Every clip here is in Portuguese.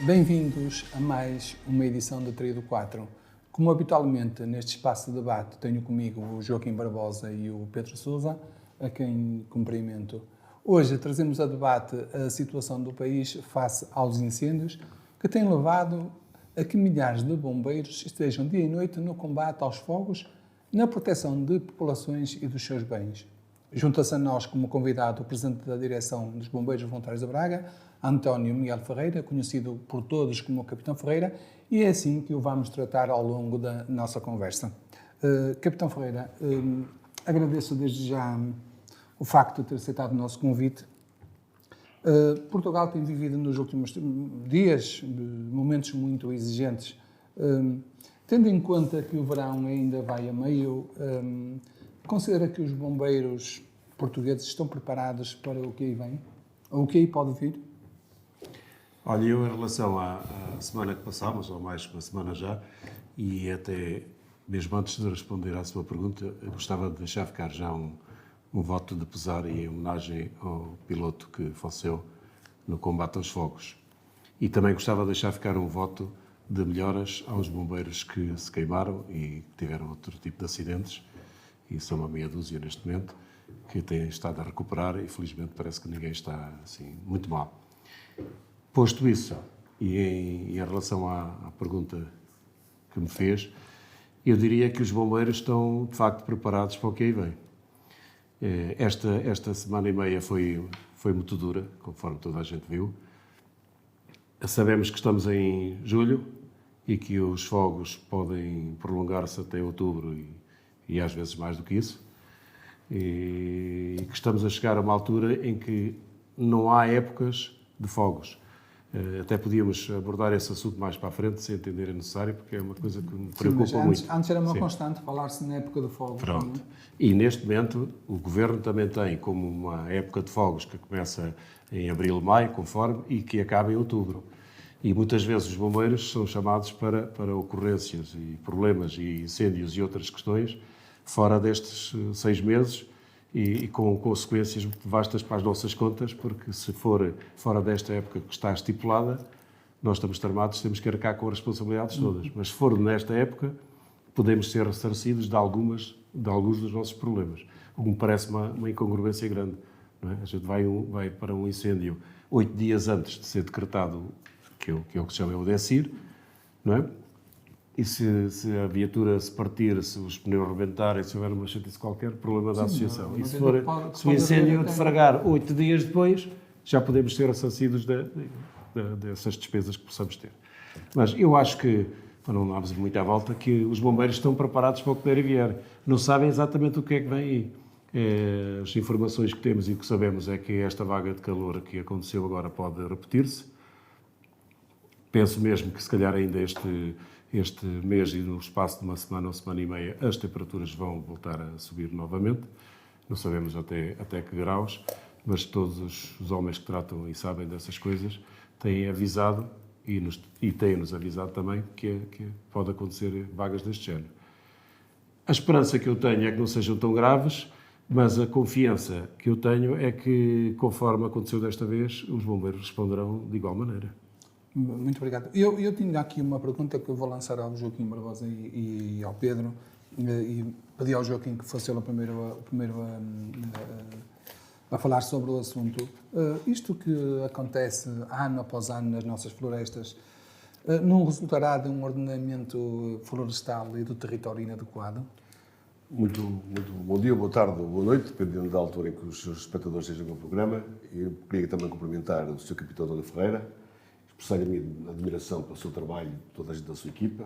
Bem-vindos a mais uma edição do Trio do 4. Como habitualmente neste espaço de debate tenho comigo o Joaquim Barbosa e o Pedro Sousa, a quem cumprimento. Hoje trazemos a debate a situação do país face aos incêndios que têm levado a que milhares de bombeiros estejam dia e noite no combate aos fogos, na proteção de populações e dos seus bens. Junta-se a nós como convidado o Presidente da Direção dos Bombeiros Voluntários de Braga, António Miguel Ferreira, conhecido por todos como Capitão Ferreira, e é assim que o vamos tratar ao longo da nossa conversa. Capitão Ferreira, agradeço desde já o facto de ter aceitado o nosso convite. Portugal tem vivido nos últimos dias momentos muito exigentes. Tendo em conta que o verão ainda vai a meio, considera que os bombeiros portugueses estão preparados para o que aí vem? Ou o que aí pode vir? Olha, eu em relação à semana que passámos, ou mais que uma semana já, e até mesmo antes de responder à sua pergunta, gostava de deixar ficar já um voto de pesar e em homenagem ao piloto que faleceu no combate aos fogos. E também gostava de deixar ficar um voto de melhoras aos bombeiros que se queimaram e que tiveram outro tipo de acidentes, e são uma meia dúzia neste momento, que têm estado a recuperar e felizmente parece que ninguém está assim muito mal. Posto isso, e em relação à pergunta que me fez, eu diria que os bombeiros estão de facto preparados para o que aí vem. Esta semana e meia foi muito dura, conforme toda a gente viu. Sabemos que estamos em julho e que os fogos podem prolongar-se até outubro e às vezes mais do que isso. E que estamos a chegar a uma altura em que não há épocas de fogos. Até podíamos abordar esse assunto mais para a frente, se entenderem necessário, porque é uma coisa que me preocupa muito. Antes era uma constante falar-se na época de fogos. Pronto. E neste momento o Governo também tem como uma época de fogos que começa em abril, maio, conforme, e que acaba em outubro. E muitas vezes os bombeiros são chamados para ocorrências e problemas e incêndios e outras questões fora destes 6 meses, e com consequências vastas para as nossas contas, porque se for fora desta época que está estipulada, nós estamos tramados, temos que arcar com as responsabilidades todas. Mas se for nesta época, podemos ser ressarcidos de alguns dos nossos problemas. O que me parece uma incongruência grande. Não é? A gente vai para um incêndio 8 dias antes de ser decretado, que é o que se chama o DECIR, não é? E se a viatura se partir, se os pneus rebentarem, se houver uma chatice qualquer, problema da associação. E se o incêndio defragrar 8 dias depois, já podemos ser ressarcidos dessas despesas que possamos ter. Mas eu acho que, para não darmos muito à volta, que os bombeiros estão preparados para o que der e vier. Não sabem exatamente o que é que vem aí. As informações que temos e que sabemos é que esta vaga de calor que aconteceu agora pode repetir-se. Penso mesmo que, se calhar, ainda este mês e no espaço de uma semana ou semana e meia, as temperaturas vão voltar a subir novamente. Não sabemos até que graus, mas todos os homens que tratam e sabem dessas coisas têm avisado e têm-nos avisado também que pode acontecer vagas deste género. A esperança que eu tenho é que não sejam tão graves, mas a confiança que eu tenho é que, conforme aconteceu desta vez, os bombeiros responderão de igual maneira. Muito obrigado. Eu tinha aqui uma pergunta que eu vou lançar ao Joaquim Barbosa e ao Pedro, e pedi ao Joaquim que fosse ele o primeiro a falar sobre o assunto. Isto que acontece ano após ano nas nossas florestas não resultará de um ordenamento florestal e do território inadequado? Muito bom dia, boa tarde ou boa noite, dependendo da altura em que os seus espectadores estejam no programa. Eu queria também cumprimentar o Sr. Capitão António Ferreira, expressar a minha admiração pelo seu trabalho e toda a gente da sua equipa,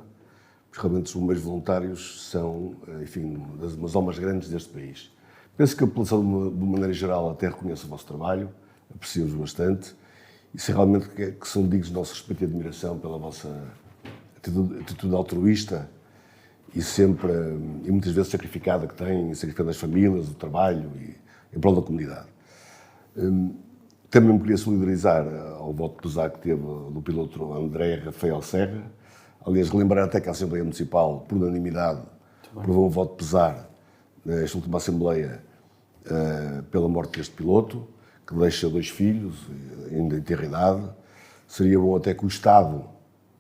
porque realmente os bombeiros voluntários são, enfim, umas almas grandes deste país. Penso que a população, de maneira geral, até reconhece o vosso trabalho, aprecio-vos bastante, e sei realmente que são dignos de nosso respeito e admiração pela vossa atitude altruísta e sempre, e muitas vezes sacrificada que têm, sacrificando as famílias, o trabalho e em prol da comunidade. Também me queria solidarizar ao voto de pesar que teve do piloto André Rafael Serra. Aliás, relembrar até que a Assembleia Municipal, por unanimidade, aprovou um voto de pesar nesta última Assembleia pela morte deste piloto, que deixa 2 filhos, ainda em tenra idade, seria bom até que o Estado,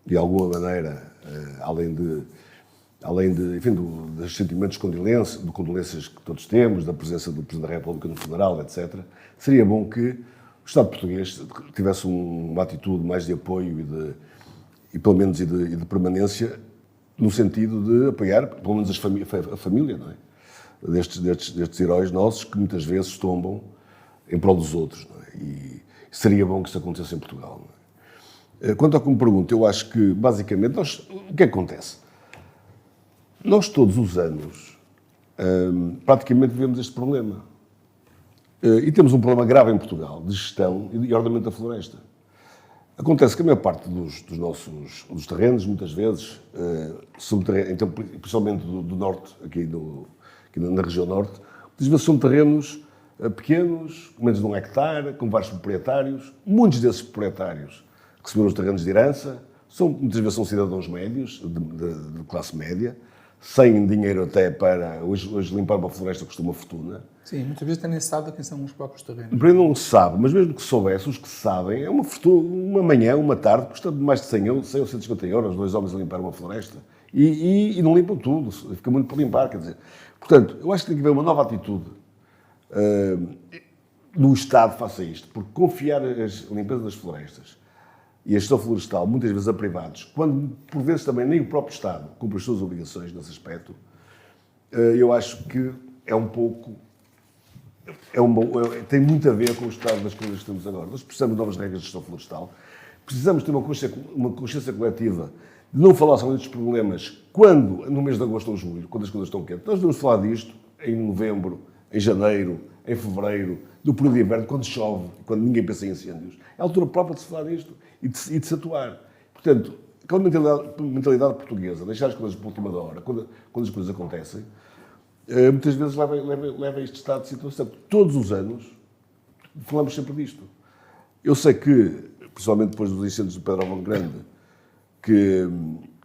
de alguma maneira, além de enfim, dos sentimentos de condolências que todos temos, da presença do Presidente da República no funeral, etc., seria bom que o Estado português tivesse uma atitude mais de apoio e pelo menos de permanência, no sentido de apoiar, pelo menos a família, não é? Destes heróis nossos que muitas vezes tombam em prol dos outros, não é? E seria bom que isso acontecesse em Portugal, não é? Quanto ao que me pergunto, eu acho que, basicamente, o que é que acontece? Nós, todos os anos, praticamente vivemos este problema. E temos um problema grave em Portugal, de gestão e ordenamento da floresta. Acontece que a maior parte dos terrenos, muitas vezes, então, principalmente do norte, aqui na região norte, muitas vezes são terrenos pequenos, com menos de 1 hectare, com vários proprietários. Muitos desses proprietários receberam os terrenos de herança, muitas vezes são cidadãos médios, de classe média, sem dinheiro até para... Hoje limpar uma floresta custa uma fortuna. Sim, muitas vezes nem se sabe quem são os próprios terrenos. Não se sabe, mas mesmo que soubesse, os que sabem, é uma fortuna, uma manhã, uma tarde, custa mais de 100 ou 150 euros, 2 homens a limpar uma floresta. E não limpam tudo, fica muito por limpar, quer dizer. Portanto, eu acho que tem que haver uma nova atitude do Estado face a isto, porque confiar a limpeza das florestas e a gestão florestal, muitas vezes a privados, quando por vezes também nem o próprio Estado cumpre as suas obrigações nesse aspecto, eu acho que é um pouco... tem muito a ver com o estado das coisas que temos agora. Nós precisamos de novas regras de gestão florestal, precisamos ter uma consciência coletiva de não falar só destes problemas quando, no mês de agosto ou julho, quando as coisas estão quentes. Nós devemos falar disto em novembro, em janeiro, em fevereiro, no período de inverno, quando chove, quando ninguém pensa em incêndios. É a altura própria de se falar disto e de se atuar. Portanto, aquela mentalidade portuguesa, deixar as coisas para a última hora, quando as coisas acontecem, muitas vezes leva a este estado de situação. Todos os anos falamos sempre disto. Eu sei que, principalmente depois dos incêndios do Pedrógão Grande, que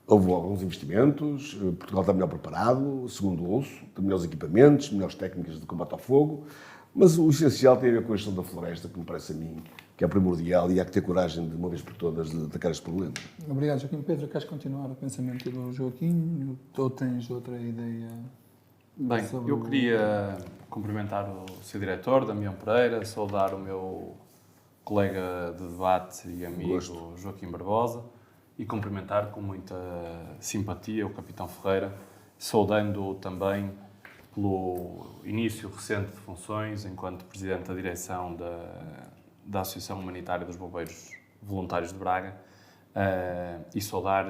houve alguns investimentos, Portugal está melhor preparado, segundo ouço, tem melhores equipamentos, melhores técnicas de combate ao fogo, mas o essencial tem a ver com a gestão da floresta, que me parece a mim que é primordial e há que ter coragem de uma vez por todas de atacar este problema. Obrigado, Joaquim. Pedro, queres continuar o pensamento do Joaquim ou tens outra ideia? Bem, eu queria cumprimentar o Sr. Diretor, Damião Pereira, saudar o meu colega de debate e amigo Joaquim Barbosa e cumprimentar com muita simpatia o Capitão Ferreira, saudando-o também pelo início recente de funções enquanto Presidente da Direção da Associação Humanitária dos Bombeiros Voluntários de Braga e saudar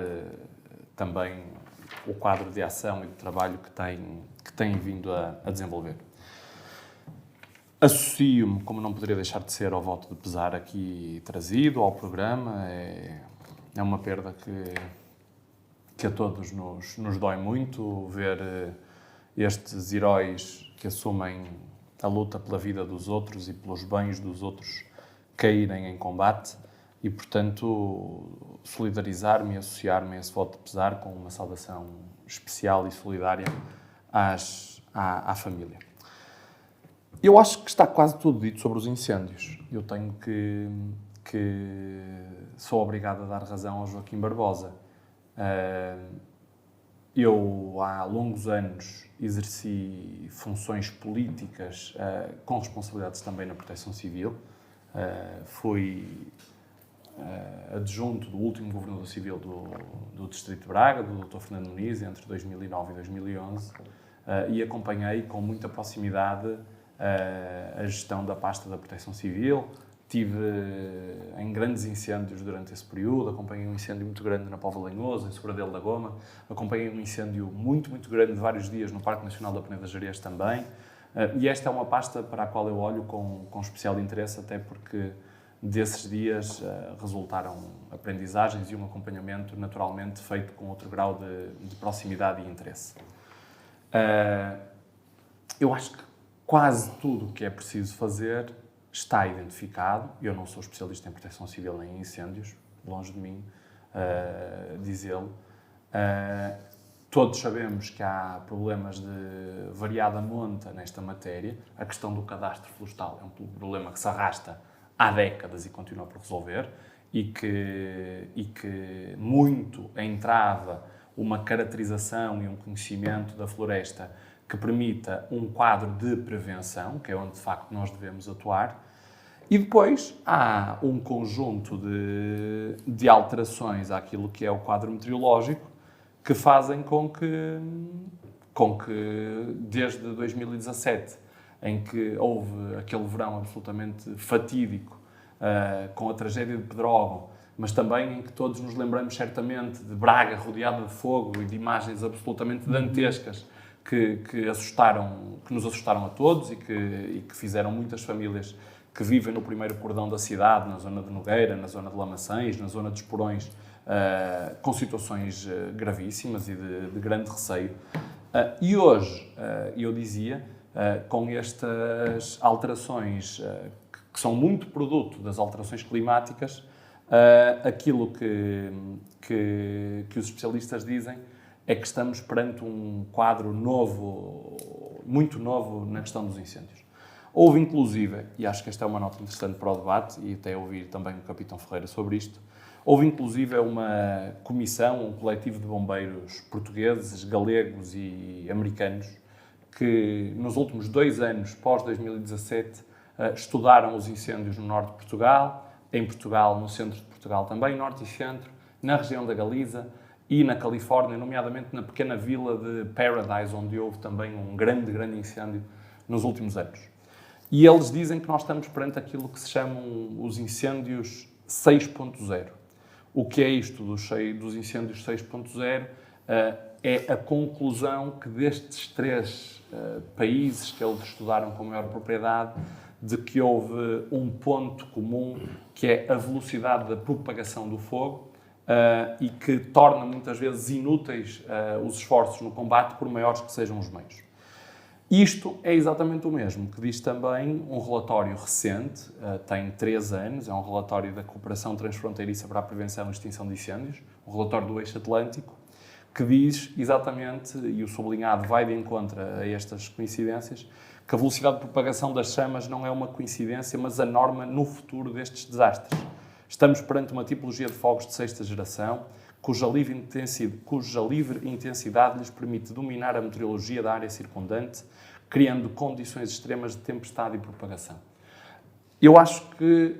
também o quadro de ação e de trabalho que tem vindo a desenvolver. Associo-me, como não poderia deixar de ser, ao voto de pesar aqui trazido ao programa. É uma perda que a todos nos dói muito, ver estes heróis que assumem a luta pela vida dos outros e pelos bens dos outros caírem em combate e, portanto, solidarizar-me e associar-me a esse voto de pesar com uma saudação especial e solidária à família. Eu acho que está quase tudo dito sobre os incêndios. Eu tenho que sou obrigado a dar razão ao Joaquim Barbosa. Eu, há longos anos, exerci funções políticas com responsabilidades também na Proteção Civil. Fui adjunto do último governador civil do Distrito de Braga, do Dr. Fernando Muniz, entre 2009 e 2011, e acompanhei com muita proximidade a gestão da pasta da Proteção Civil. Estive em grandes incêndios durante esse período, acompanhei um incêndio muito grande na Póvoa de Lanhoso, em Sobradelo da Goma, acompanhei um incêndio muito, muito grande de vários dias no Parque Nacional da Peneda Gerês também, e esta é uma pasta para a qual eu olho com especial interesse, até porque desses dias resultaram aprendizagens e um acompanhamento naturalmente feito com outro grau de proximidade e interesse. Eu acho que quase tudo o que é preciso fazer está identificado. Eu não sou especialista em proteção civil nem em incêndios, longe de mim dizê-lo. Todos sabemos que há problemas de variada monta nesta matéria. A questão do cadastro florestal é um problema que se arrasta há décadas e continua por resolver. e que muito entrava uma caracterização e um conhecimento da floresta que permita um quadro de prevenção, que é onde de facto nós devemos atuar. E depois há um conjunto de alterações àquilo que é o quadro meteorológico que fazem com que desde 2017, em que houve aquele verão absolutamente fatídico, com a tragédia de Pedrógão, mas também em que todos nos lembramos certamente de Braga rodeada de fogo e de imagens absolutamente dantescas que nos assustaram a todos e que fizeram muitas famílias que vivem no primeiro cordão da cidade, na zona de Nogueira, na zona de Lamaçães, na zona de Esporões, com situações gravíssimas e de grande receio. E hoje, eu dizia, com estas alterações que são muito produto das alterações climáticas, aquilo que os especialistas dizem é que estamos perante um quadro novo, muito novo na questão dos incêndios. Houve inclusive, e acho que esta é uma nota interessante para o debate, e até ouvir também o Capitão Ferreira sobre isto, houve inclusive uma comissão, um coletivo de bombeiros portugueses, galegos e americanos, que nos últimos 2 anos, pós-2017, estudaram os incêndios no norte de Portugal, em Portugal, no centro de Portugal também, norte e centro, na região da Galiza e na Califórnia, nomeadamente na pequena vila de Paradise, onde houve também um grande incêndio nos últimos anos. E eles dizem que nós estamos perante aquilo que se chamam os incêndios 6.0. O que é isto dos incêndios 6.0? É a conclusão que destes 3 países que eles estudaram com maior propriedade, de que houve um ponto comum, que é a velocidade da propagação do fogo, e que torna muitas vezes inúteis os esforços no combate, por maiores que sejam os meios. Isto é exatamente o mesmo que diz também um relatório recente, tem 3 anos, é um relatório da Cooperação Transfronteiriça para a Prevenção e Extinção de Incêndios, um relatório do Eixo Atlântico, que diz exatamente, e o sublinhado vai de encontro a estas coincidências, que a velocidade de propagação das chamas não é uma coincidência, mas a norma no futuro destes desastres. Estamos perante uma tipologia de fogos de 6ª geração, cuja livre intensidade lhes permite dominar a meteorologia da área circundante, criando condições extremas de tempestade e propagação. Eu acho que,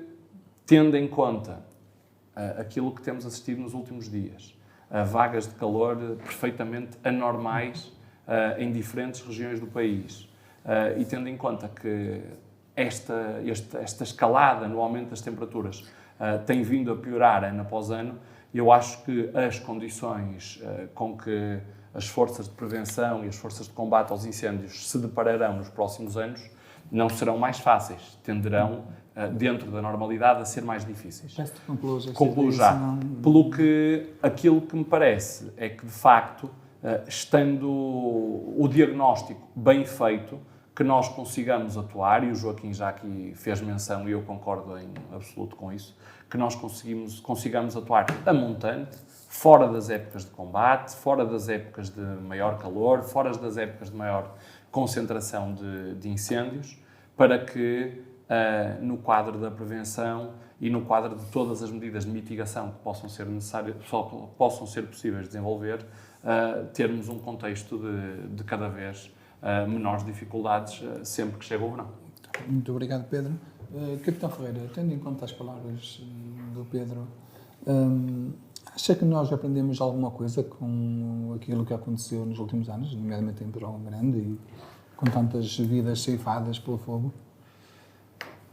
tendo em conta aquilo que temos assistido nos últimos dias, vagas de calor perfeitamente anormais em diferentes regiões do país, e tendo em conta que esta escalada no aumento das temperaturas tem vindo a piorar ano após ano, eu acho que as condições com que as forças de prevenção e as forças de combate aos incêndios se depararão nos próximos anos não serão mais fáceis, tenderão, dentro da normalidade, a ser mais difíceis. Concluo já. Pelo que aquilo que me parece é que, de facto, estando o diagnóstico bem feito, que nós consigamos atuar, e o Joaquim já aqui fez menção e eu concordo em absoluto com isso, que nós consigamos atuar a montante, fora das épocas de combate, fora das épocas de maior calor, fora das épocas de maior concentração de incêndios, para que no quadro da prevenção e no quadro de todas as medidas de mitigação que possam ser necessárias, possam ser possíveis desenvolver, termos um contexto de cada vez menores dificuldades sempre que chega o verão. Muito obrigado, Pedro. Capitão Ferreira, tendo em conta as palavras do Pedro, acha que nós aprendemos alguma coisa com aquilo que aconteceu nos últimos anos, nomeadamente em Pedrógão Grande, e com tantas vidas ceifadas pelo fogo?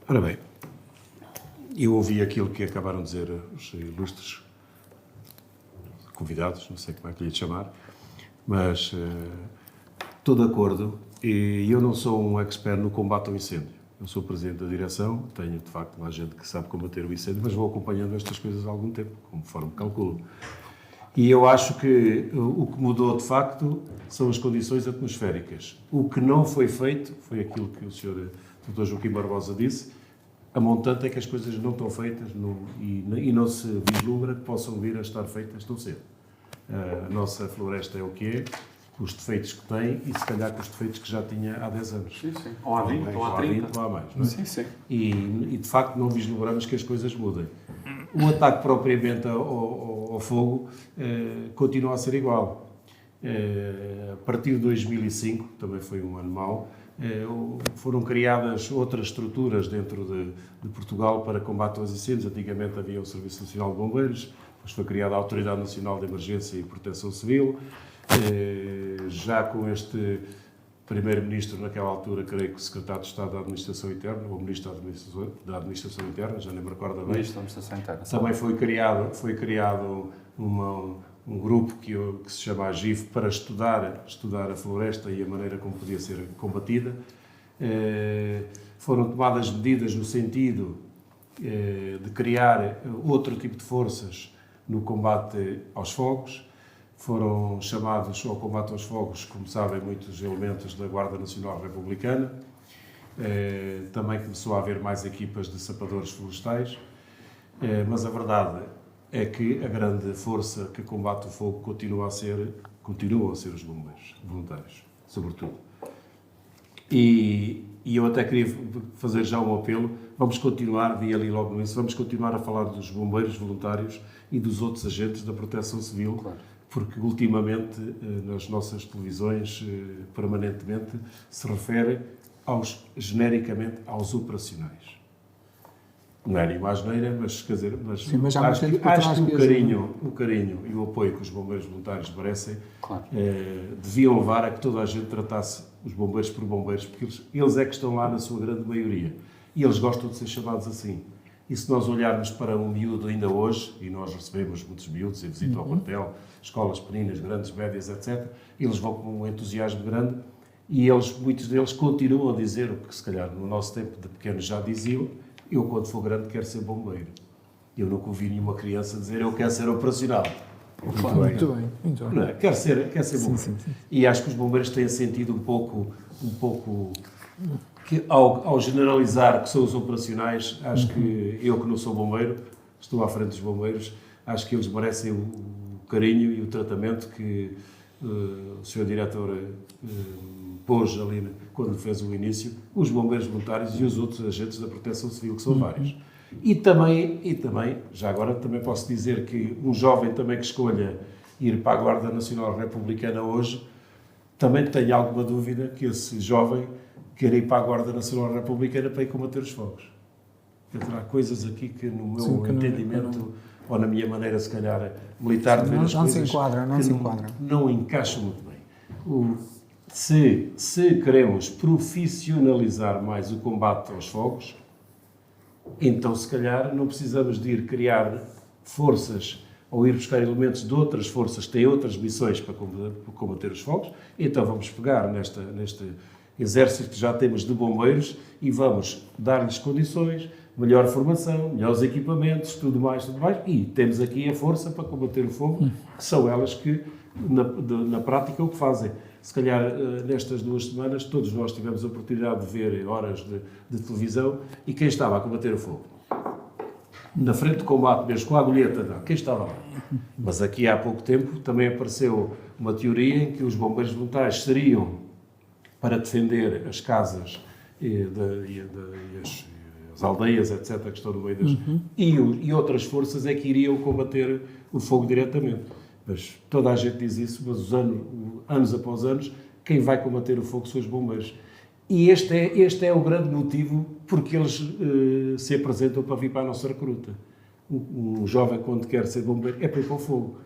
Ora bem, eu ouvi aquilo que acabaram de dizer os ilustres convidados, não sei como é que lhe chamar, mas estou de acordo, e eu não sou um expert no combate ao incêndio. Eu sou presidente da direção, tenho de facto mais gente que sabe combater o incêndio, mas vou acompanhando estas coisas há algum tempo, conforme calculo. E eu acho que o que mudou de facto são as condições atmosféricas. O que não foi feito foi aquilo que o Sr. Dr. Joaquim Barbosa disse, a montante é que as coisas não estão feitas e não se vislumbra que possam vir a estar feitas tão cedo. A nossa floresta é o que é, com os defeitos que tem e se calhar com os defeitos que já tinha há 10 anos. Sim. Ou há 20, ou há 30. Ou há mais, não é? Sim. E de facto não vislumbramos que as coisas mudem. o ataque propriamente ao fogo continua a ser igual. A partir de 2005, também foi um ano mau, foram criadas outras estruturas dentro de Portugal para combate aos incêndios. Antigamente havia o Serviço Nacional de Bombeiros, depois foi criada a Autoridade Nacional de Emergência e Proteção Civil. Já com este Primeiro-Ministro, naquela altura, creio que o Secretário de Estado da Administração Interna, ou Ministro da Administração Interna, já nem me recordo bem. Ministro da Administração Interna. Também foi criado um grupo que se chama AGIF para estudar a floresta e a maneira como podia ser combatida. Foram tomadas medidas no sentido de criar outro tipo de forças no combate aos fogos. Foram chamados ao combate aos fogos, como sabem, muitos elementos da Guarda Nacional Republicana. Também começou a haver mais equipas de sapadores florestais. Mas a verdade é que a grande força que combate o fogo continuam a ser os bombeiros voluntários, sobretudo. E eu até queria fazer já um apelo. Vamos continuar, vi ali logo nisso, vamos continuar a falar dos bombeiros voluntários e dos outros agentes da Proteção Civil, claro. Porque ultimamente nas nossas televisões permanentemente se refere genericamente aos operacionais. Não é nenhuma asneira, mas quer dizer, sim, mas acho que o carinho e o apoio que os bombeiros voluntários merecem, claro. Deviam levar a que toda a gente tratasse os bombeiros por bombeiros, porque eles é que estão lá na sua grande maioria e eles gostam de ser chamados assim. E se nós olharmos para um miúdo ainda hoje, e nós recebemos muitos miúdos em visita ao quartel, escolas pequenas, grandes, médias, etc., eles vão com um entusiasmo grande e muitos deles continuam a dizer o que se calhar no nosso tempo de pequenos já diziam: eu quando for grande quero ser bombeiro. Eu nunca ouvi nenhuma criança dizer eu quero ser operacional. Muito bem. Não é? Quer ser bombeiro. Sim. E acho que os bombeiros têm sentido um pouco que ao generalizar que são os operacionais, acho que eu que não sou bombeiro, estou à frente dos bombeiros, acho que eles merecem o carinho e o tratamento que o Sr. Diretor pôs ali quando fez o início, os bombeiros voluntários e os outros agentes da Proteção Civil, que são vários. E também, já agora também posso dizer que um jovem também que escolha ir para a Guarda Nacional Republicana hoje, também tenho alguma dúvida que esse jovem quer ir para a Guarda Nacional Republicana para ir combater os fogos. Há coisas aqui que no meu entendimento, ou na minha maneira, se calhar, militar de ver as coisas, não encaixam muito bem. Se queremos profissionalizar mais o combate aos fogos, então, se calhar, não precisamos de ir criar forças ou ir buscar elementos de outras forças que têm outras missões para combater os fogos. Então, vamos pegar neste exército que já temos de bombeiros e vamos dar-lhes condições, melhor formação, melhores equipamentos, tudo mais. E temos aqui a força para combater o fogo, que são elas que, na prática, o que fazem. Se calhar, nestas 2 semanas, todos nós tivemos a oportunidade de ver horas de televisão e quem estava a combater o fogo? Na frente de combate mesmo, com a agulheta, não. Quem estava lá? Mas aqui há pouco tempo também apareceu uma teoria em que os bombeiros voluntários seriam para defender as casas e as aldeias, etc., que estão no meio das... E outras forças é que iriam combater o fogo diretamente. Mas toda a gente diz isso, mas anos após anos, quem vai combater o fogo são os bombeiros. E este é o grande motivo porque eles se apresentam para vir para a nossa recruta. Um jovem, quando quer ser bombeiro, é para ir para o fogo.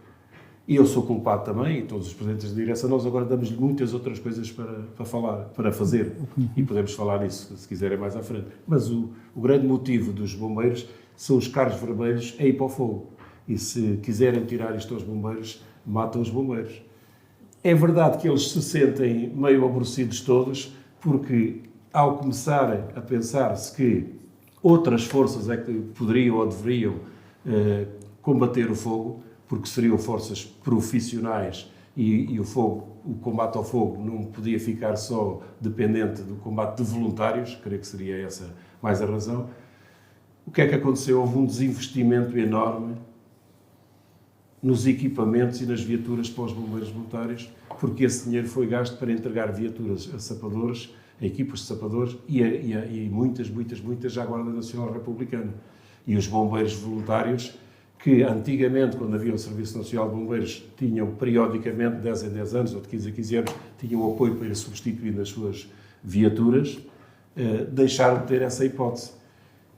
E eu sou culpado também, e todos os presidentes de direção, nós agora damos-lhe muitas outras coisas para falar, para fazer. E podemos falar nisso, se quiserem, mais à frente. Mas o grande motivo dos bombeiros são os carros vermelhos a ir para o fogo. E se quiserem tirar isto aos bombeiros, matam os bombeiros. É verdade que eles se sentem meio aborrecidos todos, porque ao começarem a pensar-se que outras forças é que poderiam ou deveriam combater o fogo, porque seriam forças profissionais e o combate ao fogo não podia ficar só dependente do combate de voluntários, creio que seria essa mais a razão. O que é que aconteceu? Houve um desinvestimento enorme nos equipamentos e nas viaturas para os bombeiros voluntários, porque esse dinheiro foi gasto para entregar viaturas a sapadores, a equipas de sapadores e muitas já à Guarda Nacional Republicana. E os bombeiros voluntários, que antigamente, quando havia o Serviço Nacional de Bombeiros, tinham periodicamente, 10 em 10 anos ou de 15 a 15 anos, tinham o apoio para ir substituir nas suas viaturas, deixaram de ter essa hipótese.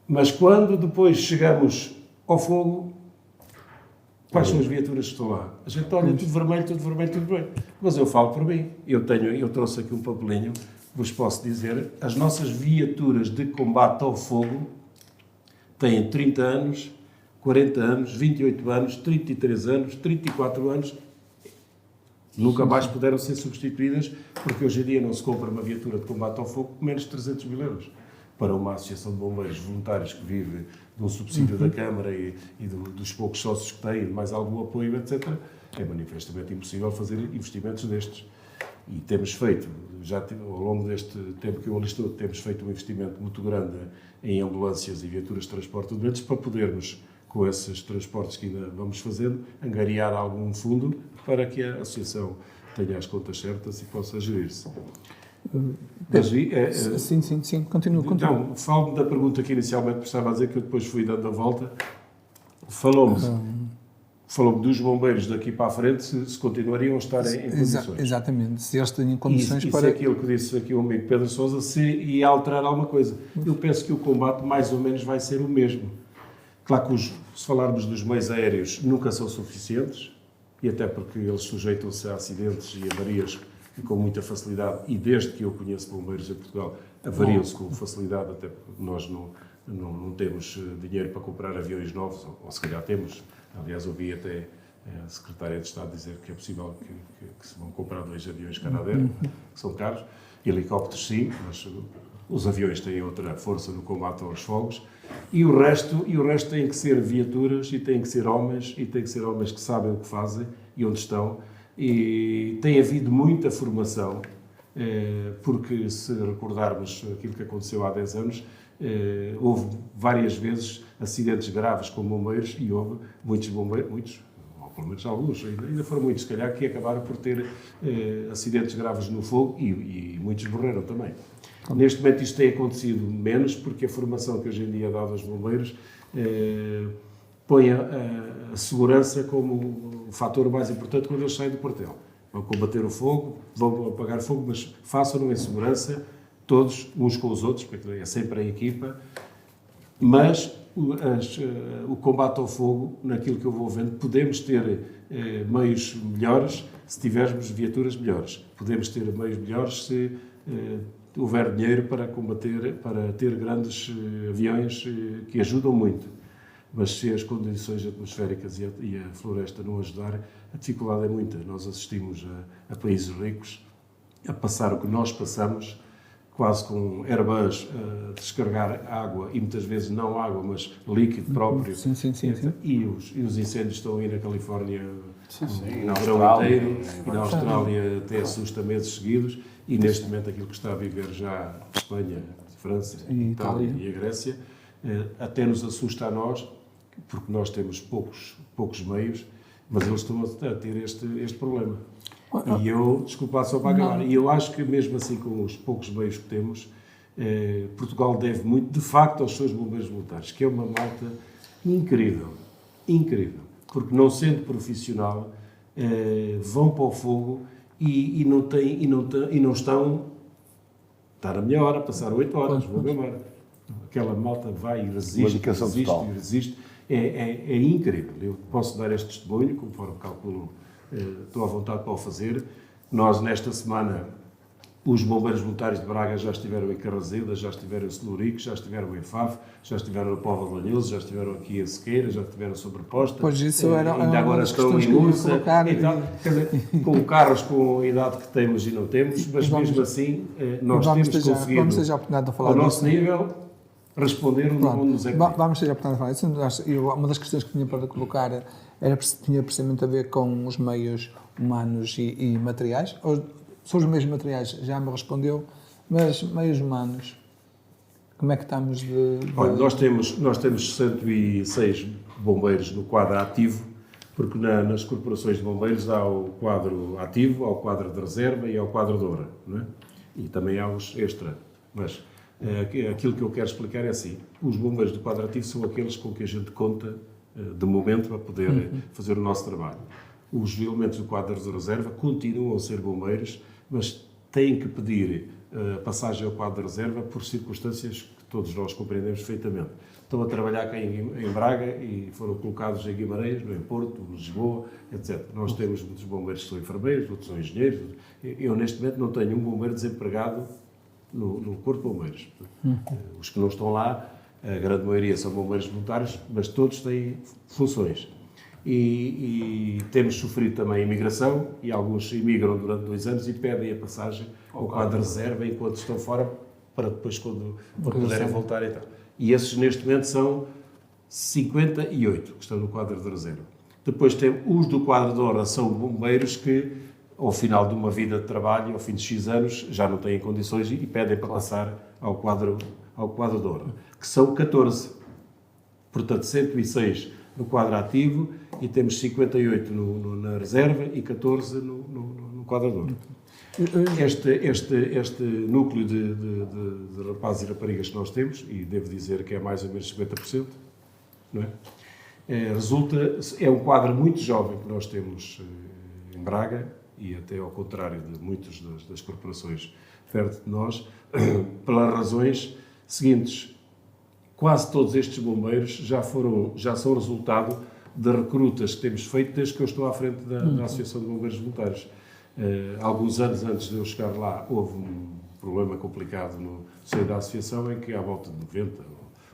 Mas quando depois chegamos ao fogo, quais são as viaturas que estão lá? A gente olha tudo vermelho, tudo vermelho, tudo vermelho. Mas eu falo por mim. Eu trouxe aqui um papelinho, vos posso dizer, as nossas viaturas de combate ao fogo têm 30 anos, 40 anos, 28 anos, 33 anos, 34 anos. Nunca mais puderam ser substituídas, porque hoje em dia não se compra uma viatura de combate ao fogo por menos de 300 mil euros. Para uma associação de bombeiros voluntários que vive de um subsídio da Câmara e dos poucos sócios que têm, mais algum apoio, etc., é manifestamente impossível fazer investimentos destes. E temos feito, já ao longo deste tempo que eu alistou, temos feito um investimento muito grande em ambulâncias e viaturas de transporte de doentes para podermos, com esses transportes que ainda vamos fazendo, angariar algum fundo para que a associação tenha as contas certas e possa gerir-se. Sim, continua. Então, falo-me da pergunta que inicialmente estava a dizer, que eu depois fui dando a volta. Falou-me dos bombeiros daqui para a frente, se continuariam a estar em condições. Exatamente, se eles têm condições para... para... Isso é aquilo que disse aqui o amigo Pedro Sousa, se ia alterar alguma coisa. Eu penso que o combate mais ou menos vai ser o mesmo. Claro que, se falarmos dos meios aéreos, nunca são suficientes, e até porque eles sujeitam-se a acidentes e avarias com muita facilidade, e desde que eu conheço bombeiros em Portugal, avariam-se com facilidade, até porque nós não temos dinheiro para comprar aviões novos, ou se calhar temos. Aliás, ouvi até a Secretária de Estado dizer que é possível que se vão comprar 2 aviões Canadair, que são caros. Helicópteros sim, mas os aviões têm outra força no combate aos fogos. E o resto tem que ser viaturas, e tem que ser homens, que sabem o que fazem e onde estão. E tem havido muita formação, porque se recordarmos aquilo que aconteceu há 10 anos, houve várias vezes acidentes graves com bombeiros, e houve muitos bombeiros, ou pelo menos alguns, ainda foram muitos, se calhar, que acabaram por ter acidentes graves no fogo, e muitos morreram também. Neste momento isto tem acontecido menos, porque a formação que hoje em dia é dada aos bombeiros põe a segurança como o fator mais importante quando eles saem do quartel. Vão combater o fogo, vão apagar fogo, mas façam-no em segurança, todos, uns com os outros, porque é sempre a equipa, mas o combate ao fogo, naquilo que eu vou vendo, podemos ter meios melhores se tivermos viaturas melhores. Podemos ter meios melhores se houver dinheiro para combater, para ter grandes aviões que ajudam muito. Mas se as condições atmosféricas e a floresta não ajudar, a dificuldade é muita. Nós assistimos a países ricos a passar o que nós passamos, quase com Airbus a descarregar água, e muitas vezes não água, mas líquido próprio. Sim. E os incêndios estão aí na Califórnia na verão Austrália, inteiro, e na Austrália até assusta meses seguidos, e neste momento aquilo que está a viver já Espanha, França, Itália e a Grécia, até nos assusta a nós, porque nós temos poucos meios, mas eles estão a ter este problema. E eu, desculpa só para acabar, e eu acho que mesmo assim, com os poucos meios que temos, Portugal deve muito, de facto, aos seus bombeiros voluntários, que é uma malta incrível, porque não sendo profissional, vão para o fogo e não estão, está na minha hora, passar 8 horas, vou embora. Aquela malta vai e resiste. É incrível. Eu posso dar este testemunho, conforme calculo, estou à vontade para o fazer. Nós, nesta semana, os bombeiros voluntários de Braga já estiveram em Carrazeda, já estiveram em Celurico, já estiveram em Faf, já estiveram no Póvoa de Lanhoso, já estiveram aqui em Sequeira, já estiveram sobreposta. Pois isso era ainda agora estão em Mursa. Com carros com a idade que temos e não temos, mas mesmo assim nós temos conseguido, ao nosso nível, responder onde nos é pedido. Vamos ter a oportunidade de falar disso. Uma das questões que tinha para colocar tinha precisamente a ver com os meios humanos e materiais. Sobre os meios materiais já me respondeu, mas meios humanos, como é que estamos de... Olha, nós temos 106 bombeiros no quadro ativo, porque nas corporações de bombeiros há o quadro ativo, há o quadro de reserva e há o quadro de hora, não é? E também há os extra, mas Aquilo que eu quero explicar é assim, os bombeiros do quadro ativo são aqueles com que a gente conta de momento para poder fazer o nosso trabalho. Os elementos do quadro de reserva continuam a ser bombeiros, mas têm que pedir passagem ao quadro de reserva por circunstâncias que todos nós compreendemos perfeitamente. Estão a trabalhar cá em Braga e foram colocados em Guimarães, em Porto, Lisboa, etc. Nós temos muitos bombeiros que são enfermeiros, outros são engenheiros. Eu, neste momento, não tenho um bombeiro desempregado no Corpo de Bombeiros. Os que não estão lá, a grande maioria são bombeiros voluntários, mas todos têm funções. E temos sofrido também a imigração, e alguns imigram durante 2 anos e pedem a passagem ao quadro de reserva enquanto estão fora, para depois, quando puderem voltar e tal. E esses, neste momento, são 58 que estão no quadro de reserva. Depois temos os do quadro de honra, são bombeiros que, ao final de uma vida de trabalho, ao fim de X anos, já não têm condições e pedem para passar ao quadro de honra, que são 14. Portanto, 106 no quadro ativo e temos 58 na reserva e 14 no quadro de honra. Este núcleo de rapazes e raparigas que nós temos, e devo dizer que é mais ou menos 50%, não é? É um quadro muito jovem que nós temos em Braga, e até ao contrário de muitas das corporações perto de nós, pelas razões seguintes. Quase todos estes bombeiros já são resultado de recrutas que temos feito desde que eu estou à frente da Associação de Bombeiros Voluntários. Alguns anos antes de eu chegar lá, houve um problema complicado no seio da Associação, em que à volta de 90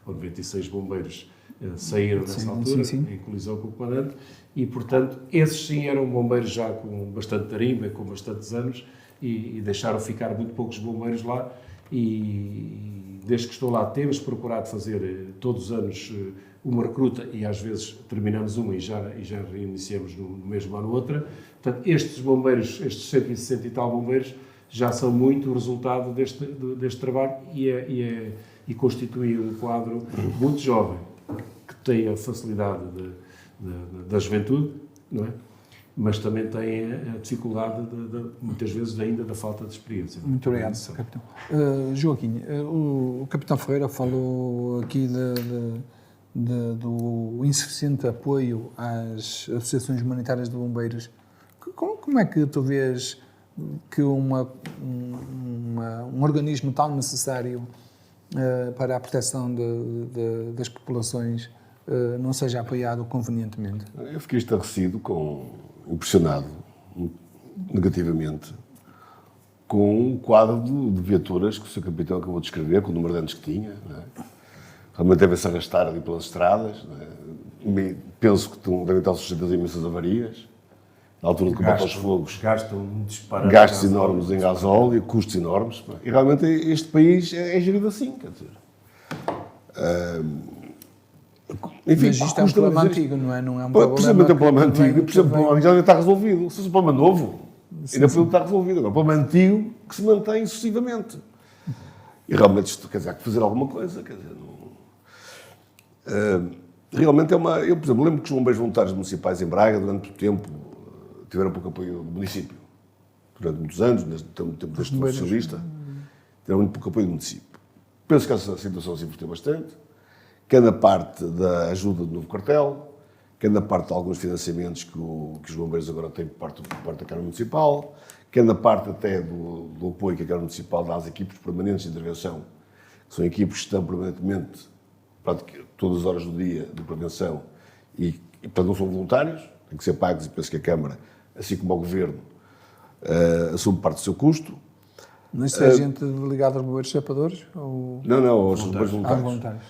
ou 96 bombeiros saíram nessa altura, em colisão com o comandante, e, portanto, esses sim eram bombeiros já com bastante tarimba, com bastantes anos, e deixaram ficar muito poucos bombeiros lá, e desde que estou lá temos procurado fazer todos os anos uma recruta, e às vezes terminamos uma e já reiniciamos no mesmo ano outra. Portanto, estes bombeiros, estes 160 e tal bombeiros, já são muito o resultado deste trabalho e constituem um quadro muito jovem, que tem a facilidade da juventude, não é? Mas também tem a dificuldade, muitas vezes, ainda da falta de experiência. Muito obrigado, Capitão. Joaquim, o Capitão Ferreira falou aqui do insuficiente apoio às associações humanitárias de bombeiros. Como é que tu vês que um organismo tão necessário para a proteção das populações não seja apoiado convenientemente? Eu fiquei estarrecido, impressionado negativamente com um quadro de viaturas que o Sr. Capitão acabou de descrever, com o número de anos que tinha. Não é? Realmente deve-se arrastar ali pelas estradas. Não é? Penso que devem estar sujeitas a imensas avarias. Na altura de combate aos fogos, gastos enormes em gasóleo, custos enormes. E realmente este país é gerido assim, quer dizer. Enfim, mas isto é um problema antigo, não é? Não é um problema. Precisamente é um problema antigo, precisamente já está resolvido. Se fosse um problema novo, ainda podia estar resolvido. Agora, é um problema antigo que se mantém sucessivamente. E realmente isto, quer dizer, há que fazer alguma coisa, quer dizer, realmente é uma... Eu, por exemplo, lembro que os bombeiros voluntários municipais em Braga, durante muito tempo, tiveram pouco apoio do município. Durante muitos anos, desde o tempo deste socialista, tiveram muito pouco apoio do município. Penso que essa situação se inverteu bastante, quer na parte da ajuda do novo quartel, quer na parte de alguns financiamentos que os bombeiros agora têm por parte da Câmara Municipal, quer na parte até do apoio que a Câmara Municipal dá às equipes permanentes de intervenção, que são equipes que estão permanentemente, todas as horas do dia, de prevenção, e portanto não são voluntários, têm que ser pagos, e penso que a Câmara, assim como o Governo, assume parte do seu custo. Mas isso é gente ligada aos bombeiros sapadores? Ou... Não, aos bombeiros voluntários.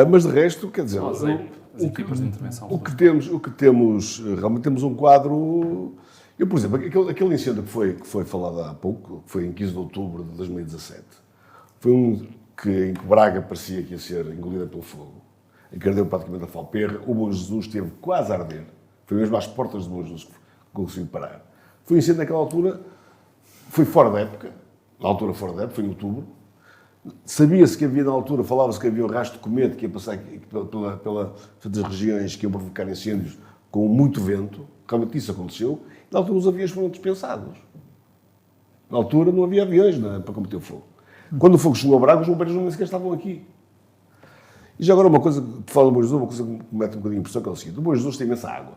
Mas de resto, quer dizer, o que temos, realmente temos um quadro. Eu, por exemplo, aquele incêndio que foi falado há pouco, que foi em 15 de outubro de 2017, foi um em que Braga parecia que ia ser engolida pelo fogo, em que ardeu praticamente a Falperra. O Bom Jesus esteve quase a arder, foi mesmo às portas do Bom Jesus que conseguiu parar. Foi um incêndio naquela altura, foi fora da época, na altura fora da época, foi em outubro. Sabia-se que havia, na altura, falava-se que havia um rastro de cometa que ia passar pelas regiões que iam provocar incêndios com muito vento. Realmente isso aconteceu. Na altura os aviões foram dispensados. Na altura não havia aviões para combater o fogo. Quando o fogo chegou a Braga, os bombeiros nem sequer estavam aqui. E já agora uma coisa, que fala do Bom Jesus, uma coisa que me mete um bocadinho de impressão, que é o seguinte: o Bom Jesus tem imensa água.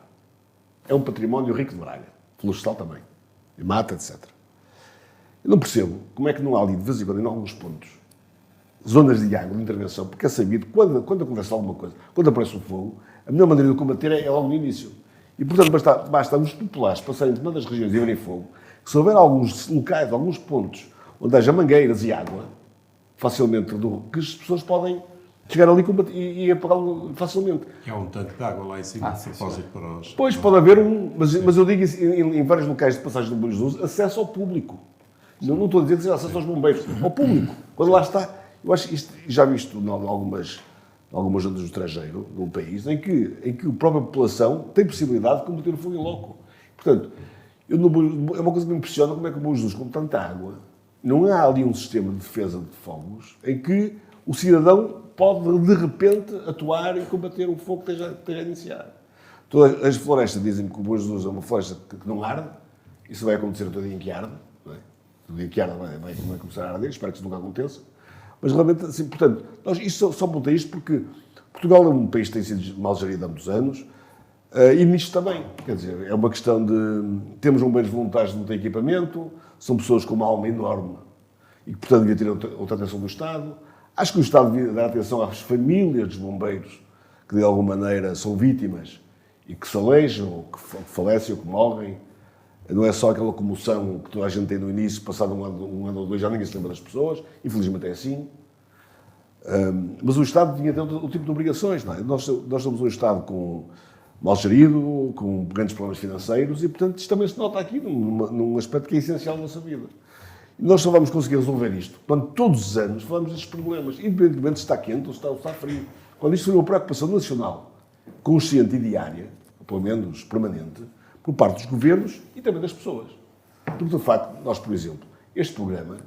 É um património rico de Braga. Florestal também. E mata, etc. Eu não percebo como é que não há ali, de vez em quando, em alguns pontos, zonas de água, de intervenção, porque é sabido, quando acontece alguma coisa, quando aparece um fogo, a melhor maneira de combater é logo no início. E, portanto, basta os populares passarem de uma das regiões e verem fogo, que se houver alguns locais, alguns pontos, onde haja mangueiras e água, facilmente, que as pessoas podem chegar ali e apagá-lo facilmente. Que há um tanque de água lá em cima, de propósito para os... Pois, pode haver mas eu digo em vários locais de passagem do Bom Jesus, acesso ao público. Não estou a dizer que seja acesso aos bombeiros, ao público. Quando lá está, eu acho que isto, já vi isto em algumas zonas do estrangeiro, num país, em que a própria população tem possibilidade de combater o fogo em loco. Portanto, é uma coisa que me impressiona como é que o Bom Jesus, com tanta água, não há ali um sistema de defesa de fogos em que o cidadão pode, de repente, atuar e combater o fogo que esteja a iniciar. Todas as florestas dizem que o Bom Jesus é uma floresta que não arde. Isso vai acontecer todo dia em que arde. Não é? Todo dia que arde vai começar a arder. Espero que isso nunca aconteça. Mas, realmente, assim, portanto, isto só aponta isto porque Portugal é um país que tem sido mal gerido há muitos anos. E nisto também. Quer dizer, é uma questão de... Temos bombeiros voluntários que não têm equipamento. São pessoas com uma alma enorme. E que, portanto, devia ter outra atenção do Estado. Acho que o Estado devia dar atenção às famílias dos bombeiros que, de alguma maneira, são vítimas e que se aleijam, ou que falecem, ou que morrem. Não é só aquela comoção que toda a gente tem no início, passado um ano ou dois, já ninguém se lembra das pessoas. Infelizmente é assim. Mas o Estado tinha ter outro tipo de obrigações. Não é? Nós somos um Estado mal gerido, com grandes problemas financeiros e, portanto, isto também se nota aqui num aspecto que é essencial na nossa vida. Nós só vamos conseguir resolver isto quando todos os anos falamos destes problemas, independentemente se está quente ou se está frio. Quando isto foi uma preocupação nacional, consciente e diária, ou pelo menos permanente, por parte dos governos e também das pessoas. Porque, de facto, nós, por exemplo, este programa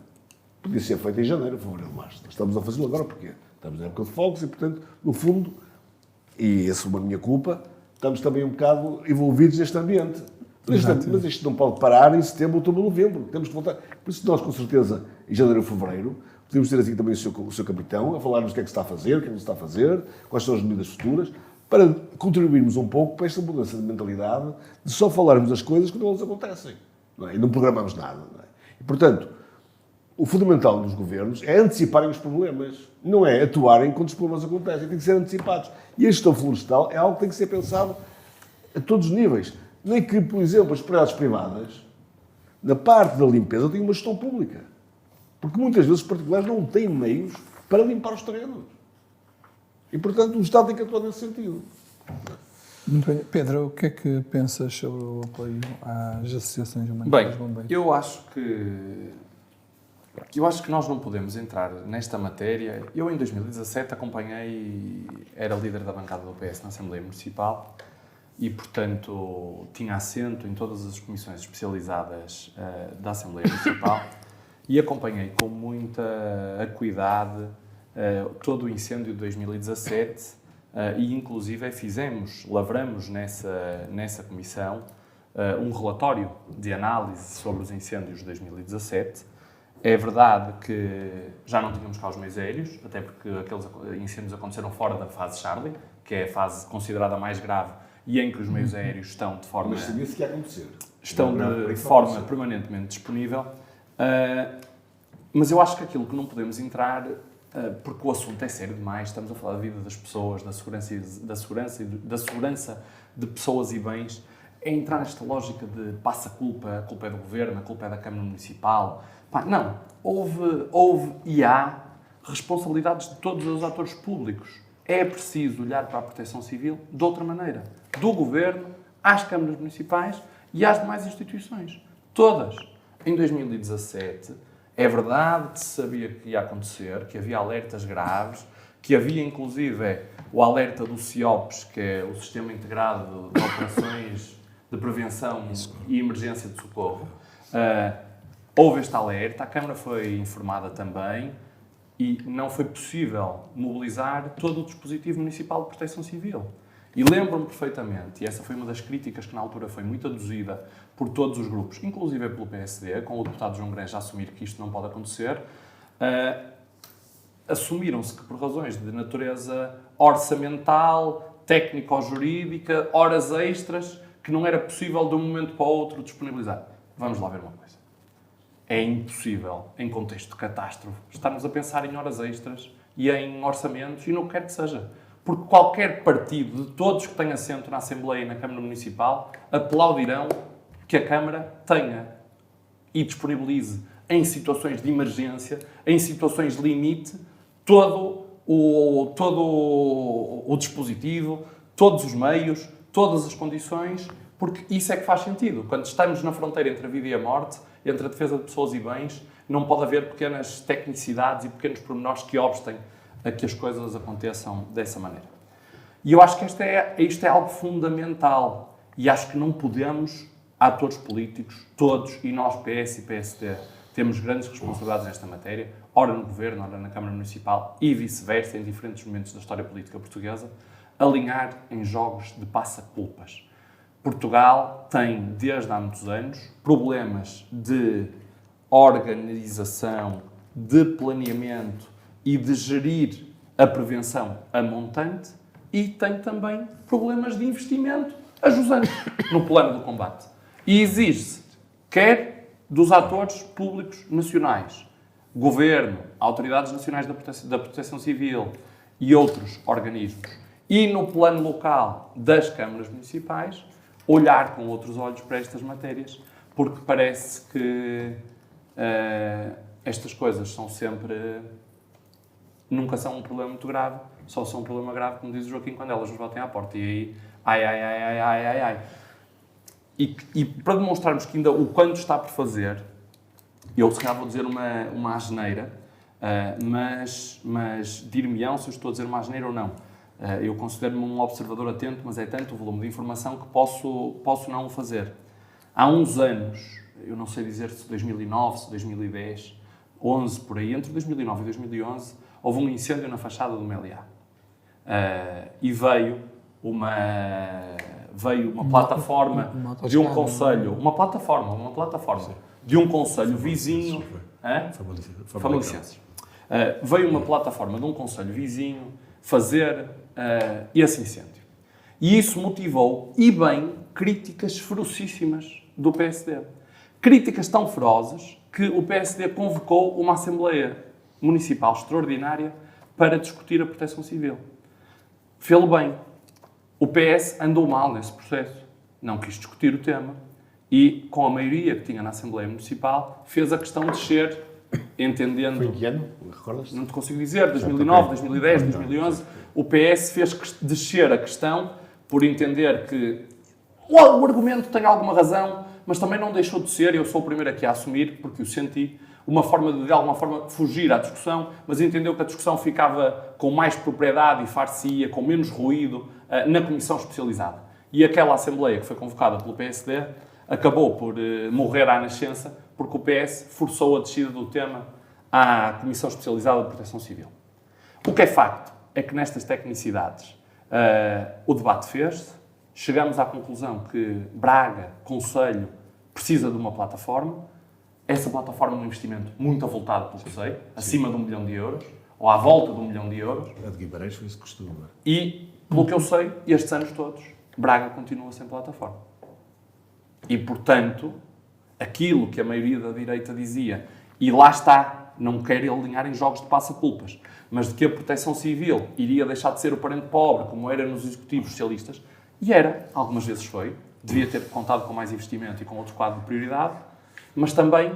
podia ser feito em janeiro, fevereiro, março. Nós estamos a fazê-lo agora porque estamos na época de fogos e, portanto, no fundo, e essa é uma minha culpa, estamos também um bocado envolvidos neste ambiente. Mas isto não pode parar em setembro, outubro, novembro. Temos que voltar. Por isso, nós, com certeza, em janeiro ou fevereiro, podemos ter assim também o seu capitão a falar-nos o que é que se está a fazer, o que é que não se está a fazer, quais são as medidas futuras, para contribuirmos um pouco para esta mudança de mentalidade de só falarmos das coisas quando elas acontecem. Não é? E não programamos nada. Não é? E, portanto, o fundamental dos governos é anteciparem os problemas. Não é atuarem quando os problemas acontecem. Tem que ser antecipados. E a gestão florestal é algo que tem que ser pensado a todos os níveis. Nem que, por exemplo, as propriedades privadas, na parte da limpeza, tenham uma gestão pública. Porque muitas vezes os particulares não têm meios para limpar os terrenos. E, portanto, o Estado tem que atuar nesse sentido. Muito bem. Pedro, o que é que pensas sobre o apoio às associações humanitárias de bombeiros? Eu acho que nós não podemos entrar nesta matéria. Eu, em 2017, era líder da bancada do PS na Assembleia Municipal e, portanto, tinha assento em todas as comissões especializadas da Assembleia Municipal e acompanhei com muita acuidade todo o incêndio de 2017 e, inclusive, lavramos nessa comissão um relatório de análise sobre os incêndios de 2017. É verdade que já não tínhamos cá os meios aéreos, até porque aqueles incêndios aconteceram fora da fase Charlie, que é a fase considerada mais grave e em que os meios aéreos estão de forma... Mas sabia-se que ia acontecer. Estão de forma permanentemente disponível. Mas eu acho que aquilo que não podemos entrar, porque o assunto é sério demais, estamos a falar da vida das pessoas, da segurança de pessoas e bens, é entrar nesta lógica de passa a culpa é do governo, a culpa é da Câmara Municipal. Não, houve e há responsabilidades de todos os atores públicos. É preciso olhar para a proteção civil de outra maneira. Do governo, às câmaras municipais e às demais instituições. Todas. Em 2017, é verdade que se sabia que ia acontecer, que havia alertas graves, que havia inclusive o alerta do CIOPS, que é o Sistema Integrado de Operações de Prevenção e Emergência de Socorro. Houve este alerta, a Câmara foi informada também e não foi possível mobilizar todo o dispositivo municipal de proteção civil. E lembro-me perfeitamente, e essa foi uma das críticas que na altura foi muito aduzida por todos os grupos, inclusive pelo PSD, com o deputado João Granja a assumir que isto não pode acontecer, assumiram-se que por razões de natureza orçamental, técnico-jurídica, horas extras, que não era possível de um momento para o outro disponibilizar. Vamos lá ver uma coisa. É impossível, em contexto de catástrofe, estarmos a pensar em horas extras e em orçamentos e no que quer que seja. Porque qualquer partido, de todos que tenha assento na Assembleia e na Câmara Municipal, aplaudirão que a Câmara tenha e disponibilize em situações de emergência, em situações de limite, todo o dispositivo, todos os meios, todas as condições, porque isso é que faz sentido. Quando estamos na fronteira entre a vida e a morte, entre a defesa de pessoas e bens, não pode haver pequenas tecnicidades e pequenos pormenores que obstem a que as coisas aconteçam dessa maneira. E eu acho que isto é algo fundamental. E acho que não podemos, atores políticos, todos, e nós, PS e PSD, temos grandes responsabilidades nesta matéria, ora no Governo, ora na Câmara Municipal e vice-versa, em diferentes momentos da história política portuguesa, alinhar em jogos de passa-culpas. Portugal tem, desde há muitos anos, problemas de organização, de planeamento e de gerir a prevenção a montante e tem também problemas de investimento a jusante no plano do combate. E exige-se, quer dos atores públicos nacionais, Governo, Autoridades Nacionais da Proteção Civil e outros organismos, e no plano local das câmaras municipais, olhar com outros olhos para estas matérias, porque parece que estas coisas são sempre... nunca são um problema muito grave, só são um problema grave, como diz o Joaquim, quando elas nos batem à porta. E aí, ai. E para demonstrarmos que ainda o quanto está por fazer, eu se calhar vou dizer uma asneira, mas dir-me-ão se eu estou a dizer uma asneira ou não. Eu considero-me um observador atento, mas é tanto o volume de informação que posso não o fazer. Há uns anos, eu não sei dizer se 2009, se 2010, 11 por aí, entre 2009 e 2011, houve um incêndio na fachada do Meliá. E veio uma plataforma de um concelho, uma plataforma de um concelho vizinho. Famalicenses. Veio uma plataforma de um concelho vizinho fazer esse incêndio. E isso motivou, e bem, críticas ferocíssimas do PSD. Críticas tão ferozes que o PSD convocou uma Assembleia Municipal extraordinária para discutir a proteção civil. Fê-lo bem. O PS andou mal nesse processo. Não quis discutir o tema e, com a maioria que tinha na Assembleia Municipal, fez a questão de descer, entendendo... Foi em que ano? Recordas-te? Não te consigo dizer. 2009, 2010, 2011. O PS fez descer a questão por entender que o argumento tem alguma razão, mas também não deixou de ser, eu sou o primeiro aqui a assumir, porque o senti, uma forma de alguma forma, fugir à discussão, mas entendeu que a discussão ficava com mais propriedade e far-se-ia, com menos ruído, na comissão especializada. E aquela Assembleia que foi convocada pelo PSD acabou por morrer à nascença, porque o PS forçou a descida do tema à Comissão Especializada de Proteção Civil. O que é facto é que nestas tecnicidades o debate fez-se, chegamos à conclusão que Braga, Concelho, precisa de uma plataforma. Essa plataforma é um investimento muito avultado, pelo que sei, acima de 1 milhão de euros, ou à volta de 1 milhão de euros. A de Guimarães foi isso que custou. E, pelo que eu sei, estes anos todos, Braga continua sem plataforma. E, portanto, aquilo que a maioria da direita dizia, e lá está, não quero alinhar em jogos de passa-culpas, mas de que a proteção civil iria deixar de ser o parente pobre, como era nos executivos socialistas, e era, algumas vezes foi, devia ter contado com mais investimento e com outro quadro de prioridade, mas também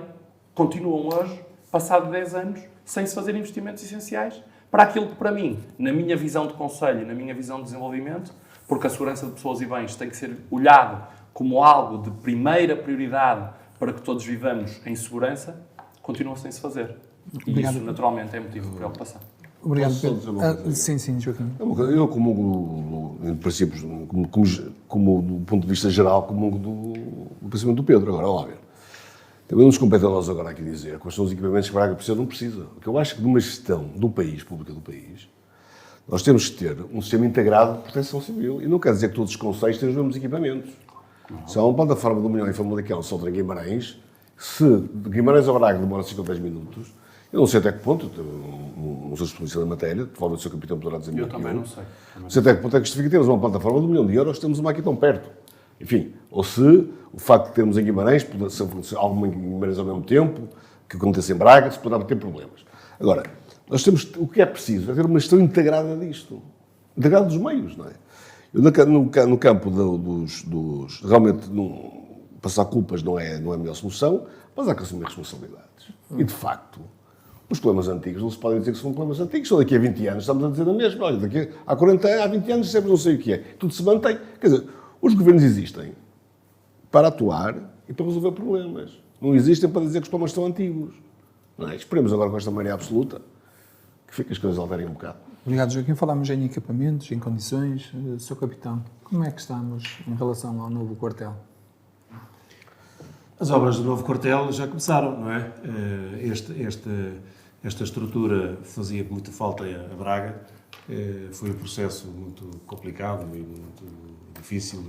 continuam hoje, passado 10 anos, sem se fazer investimentos essenciais para aquilo que, para mim, na minha visão de conselho e na minha visão de desenvolvimento, porque a segurança de pessoas e bens tem que ser olhado como algo de primeira prioridade para que todos vivamos em segurança, continua sem se fazer. E isso, naturalmente, é motivo de preocupação. Obrigado, Posso só dizer uma Pedro. Sim, Joaquim. Eu comungo, em princípios, como do ponto de vista geral, comungo do pensamento do Pedro. Agora, lá ver. Também nos compete a nós agora aqui dizer quais são os equipamentos que Braga precisa ou não precisa. O que eu acho que numa gestão do país, pública do país, nós temos que ter um sistema integrado de proteção civil. E não quer dizer que todos os concelhos tenham os mesmos equipamentos. Se há uma plataforma do Milhão em Famalicão, Soltra em Guimarães, se de Guimarães ao Braga demora 5 ou 10 minutos, Eu não sei até que ponto, não sou especialista na matéria, de forma que o Sr. Capitão poderá dizer Eu melhor que também não sei. Não sei até que ponto é que justifica termos uma plataforma de €1 milhão, temos uma aqui tão perto. Enfim, ou se o facto de termos em Guimarães, se alguma em Guimarães ao mesmo tempo, que aconteça em Braga, se poderá ter problemas. Agora, nós temos, o que é preciso é ter uma gestão integrada disto. Integrada dos meios, não é? Eu, no campo dos realmente, passar culpas não é a melhor solução, mas há que assumir responsabilidades. E, de facto, os problemas antigos não se podem dizer que são problemas antigos, só daqui a 20 anos estamos a dizer a mesma. Olha, daqui há 40 anos, há 20 anos, sempre não sei o que é. Tudo se mantém. Quer dizer, os governos existem para atuar e para resolver problemas. Não existem para dizer que os problemas estão antigos. Não é? Esperemos agora com esta maioria absoluta que as coisas alterem um bocado. Obrigado, Joaquim. Falámos em equipamentos, em condições. Sr. Capitão, como é que estamos em relação ao novo quartel? As obras do novo quartel já começaram, não é? Esta estrutura fazia muita falta a Braga. Foi um processo muito complicado e muito difícil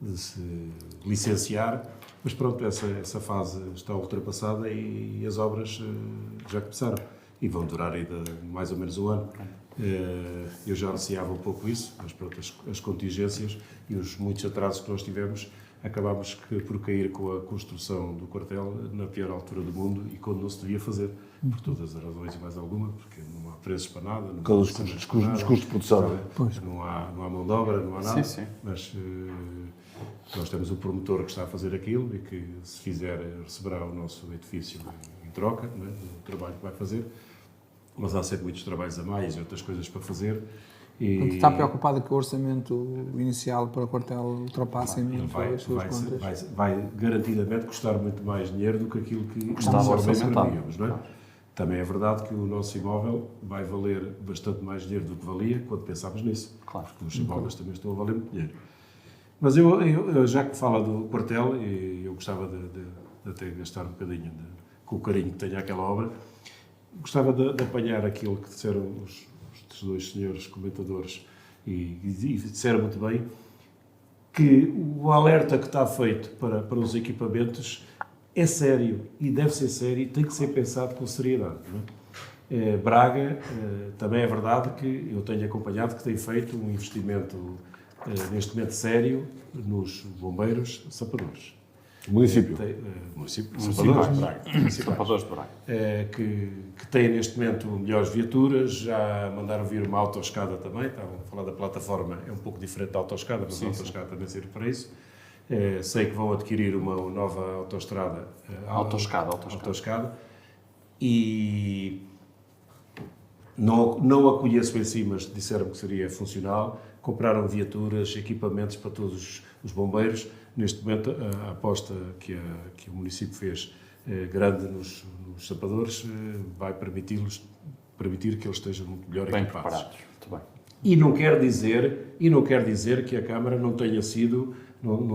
de se licenciar, mas pronto, essa fase está ultrapassada e as obras já começaram e vão durar ainda mais ou menos um ano. Eu já ansiava um pouco isso, mas pronto, as contingências e os muitos atrasos que nós tivemos, acabámos por cair com a construção do quartel na pior altura do mundo e quando não se devia fazer, por todas as razões e mais alguma, porque não há preços para nada, não há Os custos de produção. não há mão de obra, não há nada, Sim. mas nós temos um promotor que está a fazer aquilo e que, se fizer, receberá o nosso edifício em troca, não é, do trabalho que vai fazer, mas há sempre muitos trabalhos a mais e outras coisas para fazer. E Está preocupado que o orçamento inicial para o quartel ultrapasse muito as suas contas? vai garantidamente custar muito mais dinheiro do que aquilo que Estava orçamentado. prevíamos, não é? Também é verdade que o nosso imóvel vai valer bastante mais dinheiro do que valia quando pensámos nisso. Claro. Porque os imóveis também estão a valer muito dinheiro. Mas eu já que fala do quartel, e eu gostava de até gastar um bocadinho com o carinho que tenho àquela obra, gostava de apanhar aquilo que disseram os dois senhores comentadores e disseram muito bem, que o alerta que está feito para os equipamentos é sério e deve ser sério e tem que ser pensado com seriedade. Não é? Braga, também é verdade que eu tenho acompanhado que tem feito um investimento neste momento sério nos bombeiros sapadores. Município. Sapadores de Braga. Sapadores de Braga. Que têm neste momento melhores viaturas, já mandaram vir uma autoescada também, estavam a falar da plataforma, é um pouco diferente da autoescada, mas a autoescada também serve para isso. Sei que vão adquirir uma nova autoestrada. Autoescada. E não a conheço em si, mas disseram que seria funcional. Compraram viaturas, equipamentos para todos os bombeiros. Neste momento, a aposta que o município fez grande nos sapadores vai permitir que eles estejam muito melhor Bem equipados. preparados. Muito bem. E não quer dizer que a Câmara não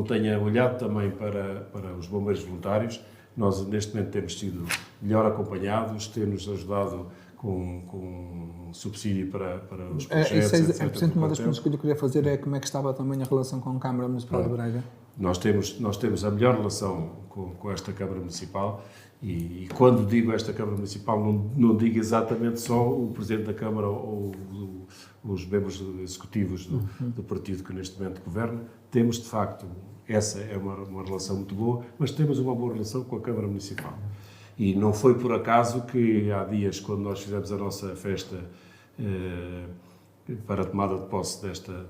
tenha olhado também para os bombeiros voluntários. Nós, neste momento, temos sido melhor acompanhados, temos ajudado com subsídio para os projetos, etc. Portanto, uma das perguntas que eu lhe queria fazer é como é que estava também a relação com a Câmara Municipal de Braga? Nós temos a melhor relação com esta Câmara Municipal e quando digo esta Câmara Municipal não digo exatamente só o Presidente da Câmara ou os membros executivos do partido que neste momento governa. Temos, de facto, essa é uma relação muito boa, mas temos uma boa relação com a Câmara Municipal. E não foi por acaso que há dias, quando nós fizemos a nossa festa para a tomada de posse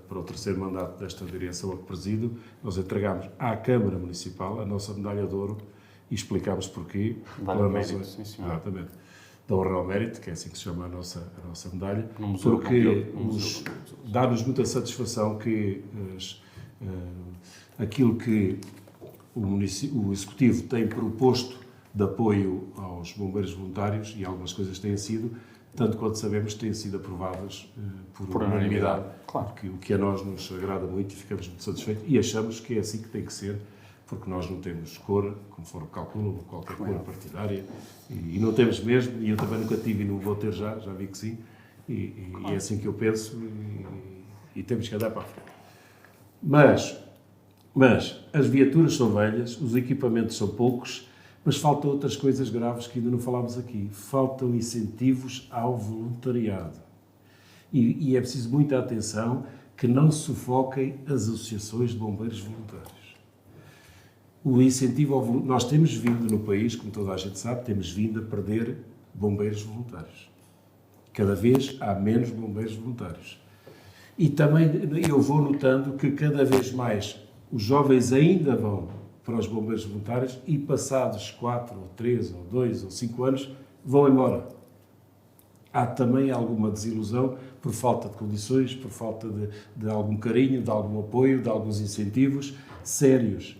para o terceiro mandato desta direção a que presido, nós entregámos à Câmara Municipal a nossa medalha de ouro e explicámos porquê. Medalha de mérito, sim, senhor. Exatamente. Da honra ao mérito, que é assim que se chama a nossa medalha, Museu porque dá-nos muita satisfação que aquilo que o Executivo tem proposto de apoio aos bombeiros voluntários, e algumas coisas têm sido, tanto quanto sabemos, têm sido aprovadas por unanimidade. Claro. O que a nós nos agrada muito e ficamos muito satisfeitos e achamos que é assim que tem que ser, porque nós não temos cor, conforme calculam, qualquer cor partidária, e não temos mesmo, e eu também nunca tive e não vou ter já vi que sim, e é assim que eu penso, e temos que andar para a frente. Mas as viaturas são velhas, os equipamentos são poucos, Mas faltam outras coisas graves que ainda não falámos aqui. Faltam incentivos ao voluntariado. E é preciso muita atenção que não sufoquem as associações de bombeiros voluntários. O incentivo ao voluntariado... Nós temos vindo no país, como toda a gente sabe, temos vindo a perder bombeiros voluntários. Cada vez há menos bombeiros voluntários. E também eu vou notando que cada vez mais os jovens ainda vão para os bombeiros voluntários e passados 4, ou 3, ou 2, ou 5 anos vão embora. Há também alguma desilusão por falta de condições, por falta de algum carinho, de algum apoio, de alguns incentivos sérios.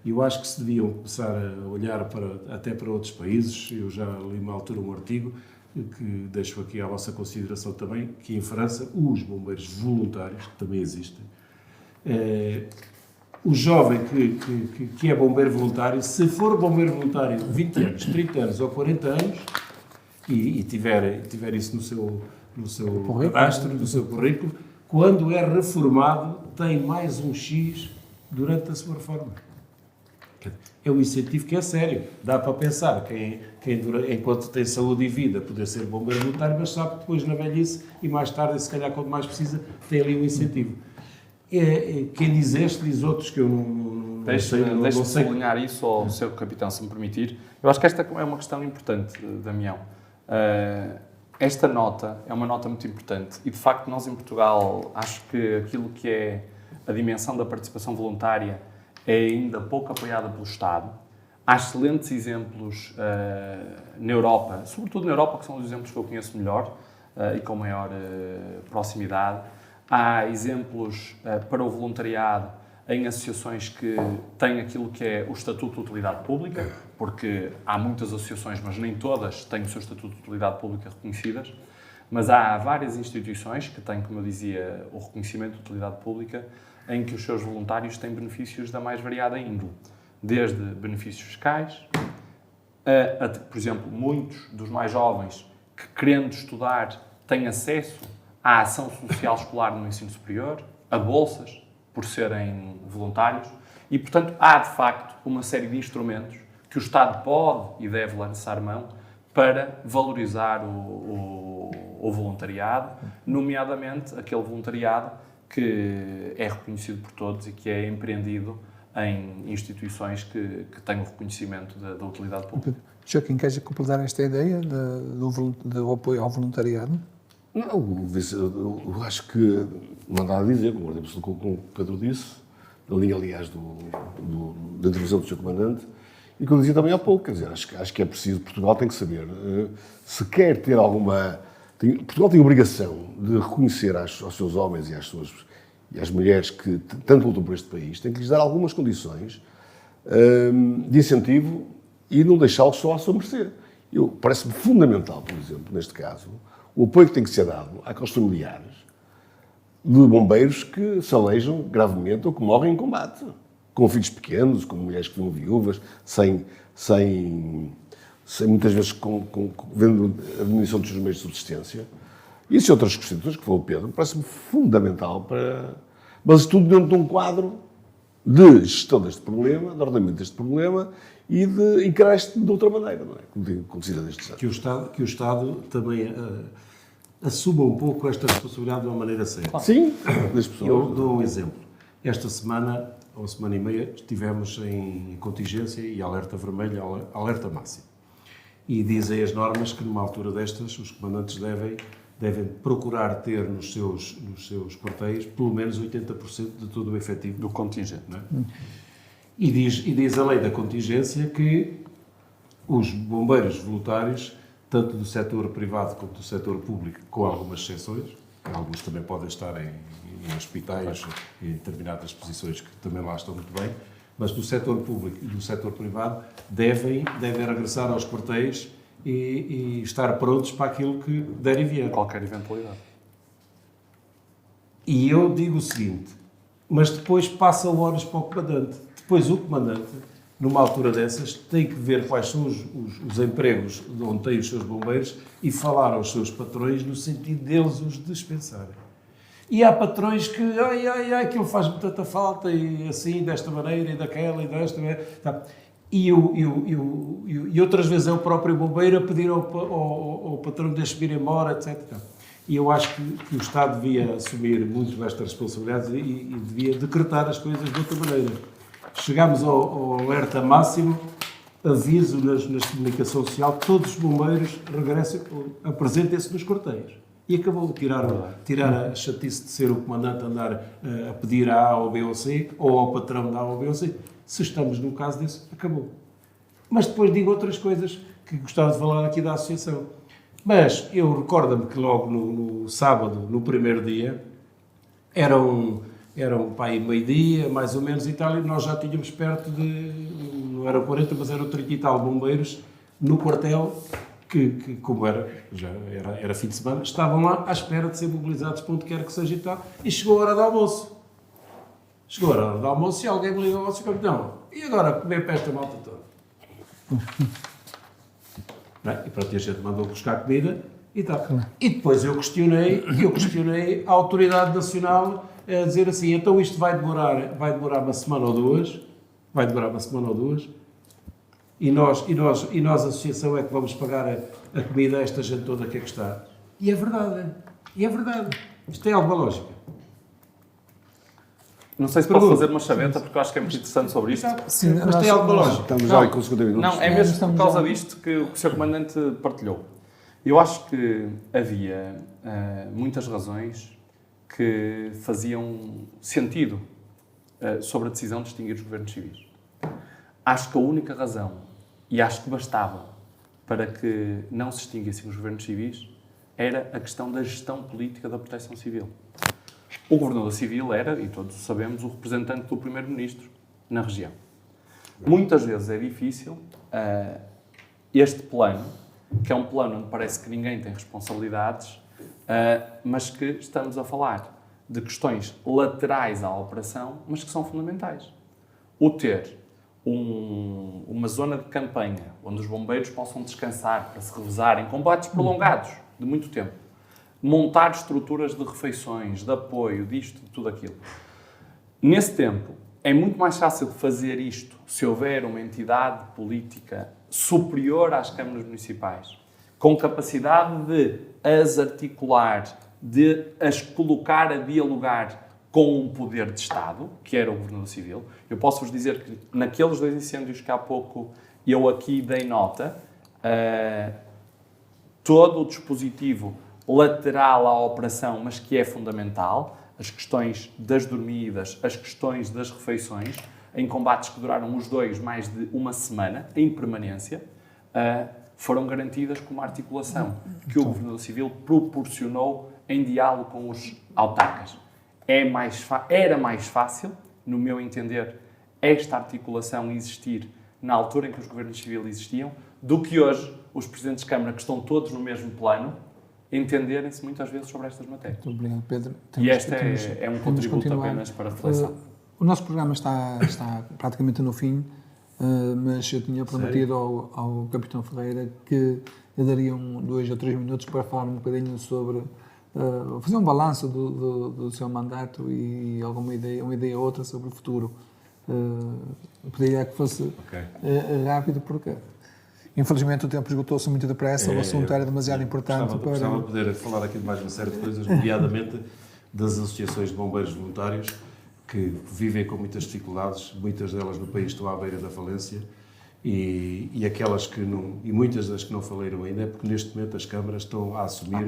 Eu acho que se deviam começar a olhar até para outros países. Eu já li uma altura um artigo que deixo aqui à vossa consideração também, que em França, os bombeiros voluntários, que também existem, o jovem que é bombeiro voluntário, se for bombeiro voluntário 20 anos, 30 anos ou 40 anos, e tiver isso no seu cadastro, no seu currículo, quando é reformado, tem mais um X durante a sua reforma. É um incentivo que é sério. Dá para pensar quem enquanto tem saúde e vida, poder ser bombeiro voluntário, mas sabe que depois na velhice e mais tarde, e se calhar quando mais precisa, tem ali um incentivo. Quem diz este, diz outros que eu não sei. Deixe-me sublinhar isso ao seu capitão, se me permitir. Eu acho que esta é uma questão importante, Damião. Esta nota é uma nota muito importante e, de facto, nós em Portugal, acho que aquilo que é a dimensão da participação voluntária é ainda pouco apoiada pelo Estado. Há excelentes exemplos na Europa, sobretudo na Europa, que são os exemplos que eu conheço melhor e com maior proximidade. Há exemplos para o voluntariado em associações que têm aquilo que é o Estatuto de Utilidade Pública, porque há muitas associações, mas nem todas têm o seu Estatuto de Utilidade Pública reconhecidas. Mas há várias instituições que têm, como eu dizia, o reconhecimento de utilidade pública, em que os seus voluntários têm benefícios da mais variada índole. Desde benefícios fiscais, por exemplo, muitos dos mais jovens que, querendo estudar, têm acesso à ação social escolar no ensino superior, a bolsas, por serem voluntários, e, portanto, há, de facto, uma série de instrumentos que o Estado pode e deve lançar mão para valorizar o voluntariado, nomeadamente aquele voluntariado que é reconhecido por todos e que é empreendido em instituições que têm o reconhecimento da utilidade pública. Joaquim, queres completar esta ideia do apoio ao voluntariado? Não, eu acho que não há nada a dizer, concordo com o que o Pedro disse, na linha, aliás, da intervenção do Sr. Comandante, e que eu dizia também há pouco, quer dizer, acho que é preciso, Portugal tem que saber, se quer ter alguma... Portugal tem a obrigação de reconhecer aos seus homens e às mulheres que tanto lutam por este país, tem que lhes dar algumas condições de incentivo e não deixá-los só à sua mercê. Parece-me fundamental, por exemplo, neste caso, o apoio que tem que ser dado àqueles familiares de bombeiros que se aleijam gravemente ou que morrem em combate, com filhos pequenos, com mulheres que ficam viúvas, sem muitas vezes vendo a diminuição dos seus meios de subsistência. Isso e outras questões que falou o Pedro, parece-me fundamental para... Mas tudo dentro de um quadro de gestão deste problema, de ordenamento deste problema e de encarar isto de outra maneira, não é? Como se destes anos. Que o Estado também assuma um pouco esta responsabilidade de uma maneira séria. Sim, das pessoas. Eu dou um exemplo. Esta semana, ou semana e meia, estivemos em contingência e alerta vermelha, alerta máximo. E dizem as normas que, numa altura destas, os comandantes devem procurar ter nos seus quartéis pelo menos 80% de todo o efetivo do contingente. Não é? E diz a lei da contingência que os bombeiros voluntários, tanto do setor privado como do setor público, com algumas exceções, alguns também podem estar em hospitais e em determinadas posições que também lá estão muito bem, mas do setor público e do setor privado devem regressar aos quartéis e estar prontos para aquilo que der e vier. Qualquer eventualidade. E eu digo o seguinte, mas depois passa horas para o comandante. Depois o comandante, numa altura dessas, tem que ver quais são os empregos de onde tem os seus bombeiros e falar aos seus patrões no sentido deles os dispensarem. E há patrões que, aquilo faz-me tanta falta, e assim, desta maneira, e daquela, e desta maneira. Tá. e outras vezes é o próprio bombeiro a pedir ao patrão deixe-me ir embora, etc. E eu acho que o Estado devia assumir muitas destas responsabilidades e devia decretar as coisas de outra maneira. Chegámos ao alerta máximo, aviso na comunicação social que todos os bombeiros regressem, apresentem-se nos quartéis. E acabou de tirar a chatice de ser o comandante andar a pedir a A ou B ou C, ou ao patrão da A ou B ou C. Se estamos num caso desse, acabou. Mas depois digo outras coisas que gostava de falar aqui da associação. Mas eu recordo-me que logo no sábado, no primeiro dia, eram pai, meio-dia, mais ou menos, e tal, e nós já tínhamos perto de, não eram 40, mas eram 30 e tal bombeiros no quartel, que como era fim de semana, estavam lá à espera de ser mobilizados para onde quer que seja e tal, e chegou a hora do almoço. Chegou a hora do almoço e alguém me ligou ao seu capitão. E agora, comer para esta malta toda? Bem, e pronto, a gente mandou buscar comida e tal. E depois eu questionei a autoridade nacional a dizer assim, então isto vai demorar uma semana ou duas, e nós, associação, é que vamos pagar a comida a esta gente toda que é que está. E é verdade. Isto tem alguma lógica. Não sei se posso fazer uma chaveta, porque eu acho que é muito interessante sobre isto. Sim, mas tem alguma lógica. Estamos já com 50 minutos. Não, é mesmo por causa disto que o Sr. Comandante partilhou. Eu acho que havia muitas razões que faziam sentido sobre a decisão de extinguir os governos civis. Acho que a única razão, e acho que bastava, para que não se extinguissem os governos civis, era a questão da gestão política da proteção civil. O governador civil era, e todos o sabemos, o representante do primeiro-ministro na região. Muitas vezes é difícil este plano, que é um plano onde parece que ninguém tem responsabilidades, mas que estamos a falar de questões laterais à operação, mas que são fundamentais. O ter uma zona de campanha onde os bombeiros possam descansar para se revezar em combates prolongados de muito tempo, montar estruturas de refeições, de apoio, disto, de tudo aquilo. Nesse tempo, é muito mais fácil fazer isto se houver uma entidade política superior às câmaras municipais, com capacidade de as articular, de as colocar a dialogar com um poder de Estado, que era o governador civil. Eu posso-vos dizer que naqueles 2 incêndios que há pouco eu aqui dei nota, todo o dispositivo lateral à operação, mas que é fundamental, as questões das dormidas, as questões das refeições, em combates que duraram os 2 mais de uma semana, em permanência, foram garantidas com uma articulação que o governador civil proporcionou em diálogo com os autarcas. Era mais fácil, no meu entender, esta articulação existir na altura em que os governos civis existiam, do que hoje os presidentes de Câmara, que estão todos no mesmo plano, entenderem-se muitas vezes sobre estas matérias. Muito obrigado, Pedro. E este é um contributo apenas para a reflexão. O nosso programa está praticamente no fim, mas eu tinha prometido ao Capitão Ferreira que eu daria 2 ou 3 minutos para falar um bocadinho sobre, fazer um balanço do seu mandato e uma ideia ou outra sobre o futuro. Eu pediria que fosse rápido, porque infelizmente o tempo esgotou-se muito depressa, o assunto era demasiado importante para... Gostava de poder falar aqui de mais uma série de coisas, nomeadamente das associações de bombeiros voluntários, que vivem com muitas dificuldades, muitas delas no país estão à beira da falência, e aquelas que não, e muitas das que não faliram ainda, é porque neste momento as câmaras estão a assumir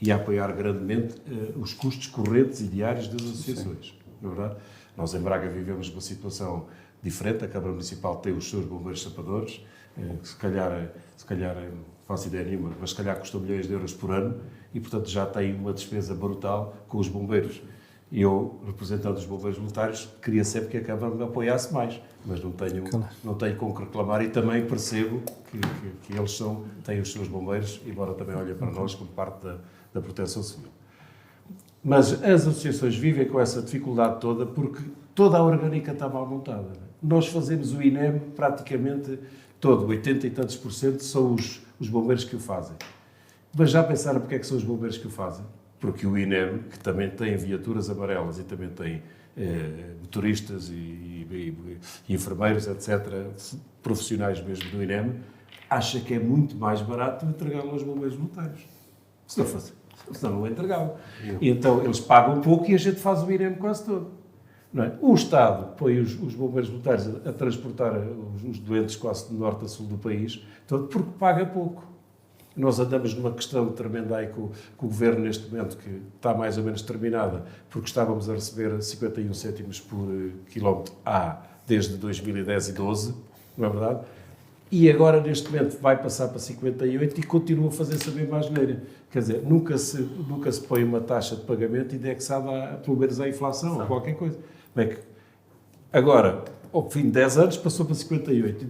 e a apoiar grandemente os custos correntes e diários das associações. Não é verdade? Nós em Braga vivemos uma situação diferente, a Câmara Municipal tem os seus bombeiros sapadores, que se calhar faço ideia nenhuma, mas se calhar custam milhões de euros por ano e, portanto, já tem uma despesa brutal com os bombeiros. E eu, representando os bombeiros voluntários, queria sempre que a Câmara me apoiasse mais, mas não tenho com que reclamar e também percebo que eles têm os seus bombeiros, embora também olhem para nós como parte da proteção civil. Mas as associações vivem com essa dificuldade toda porque toda a orgânica está mal montada. Nós fazemos o INEM praticamente todo, 80 e tantos % são os bombeiros que o fazem. Mas já pensaram porque é que são os bombeiros que o fazem? Porque o INEM, que também tem viaturas amarelas e também tem motoristas e enfermeiros, etc., profissionais mesmo do INEM, acha que é muito mais barato entregá-lo aos bombeiros voluntários. Senão não entregavam. E então eles pagam pouco e a gente faz o INEM quase todo. Não é? O Estado põe os bombeiros voluntários a transportar os doentes quase do norte a sul do país, todo porque paga pouco. Nós andamos numa questão tremenda aí com o Governo neste momento, que está mais ou menos terminada, porque estávamos a receber 51 cêntimos por quilómetro A desde 2010 e 12, não é verdade? E agora, neste momento, vai passar para 58 e continua a fazer essa mesma asneira. Quer dizer, nunca se põe uma taxa de pagamento indexada, pelo menos, à inflação ou qualquer coisa. Bem, que agora, ao fim de 10 anos, passou para 58 e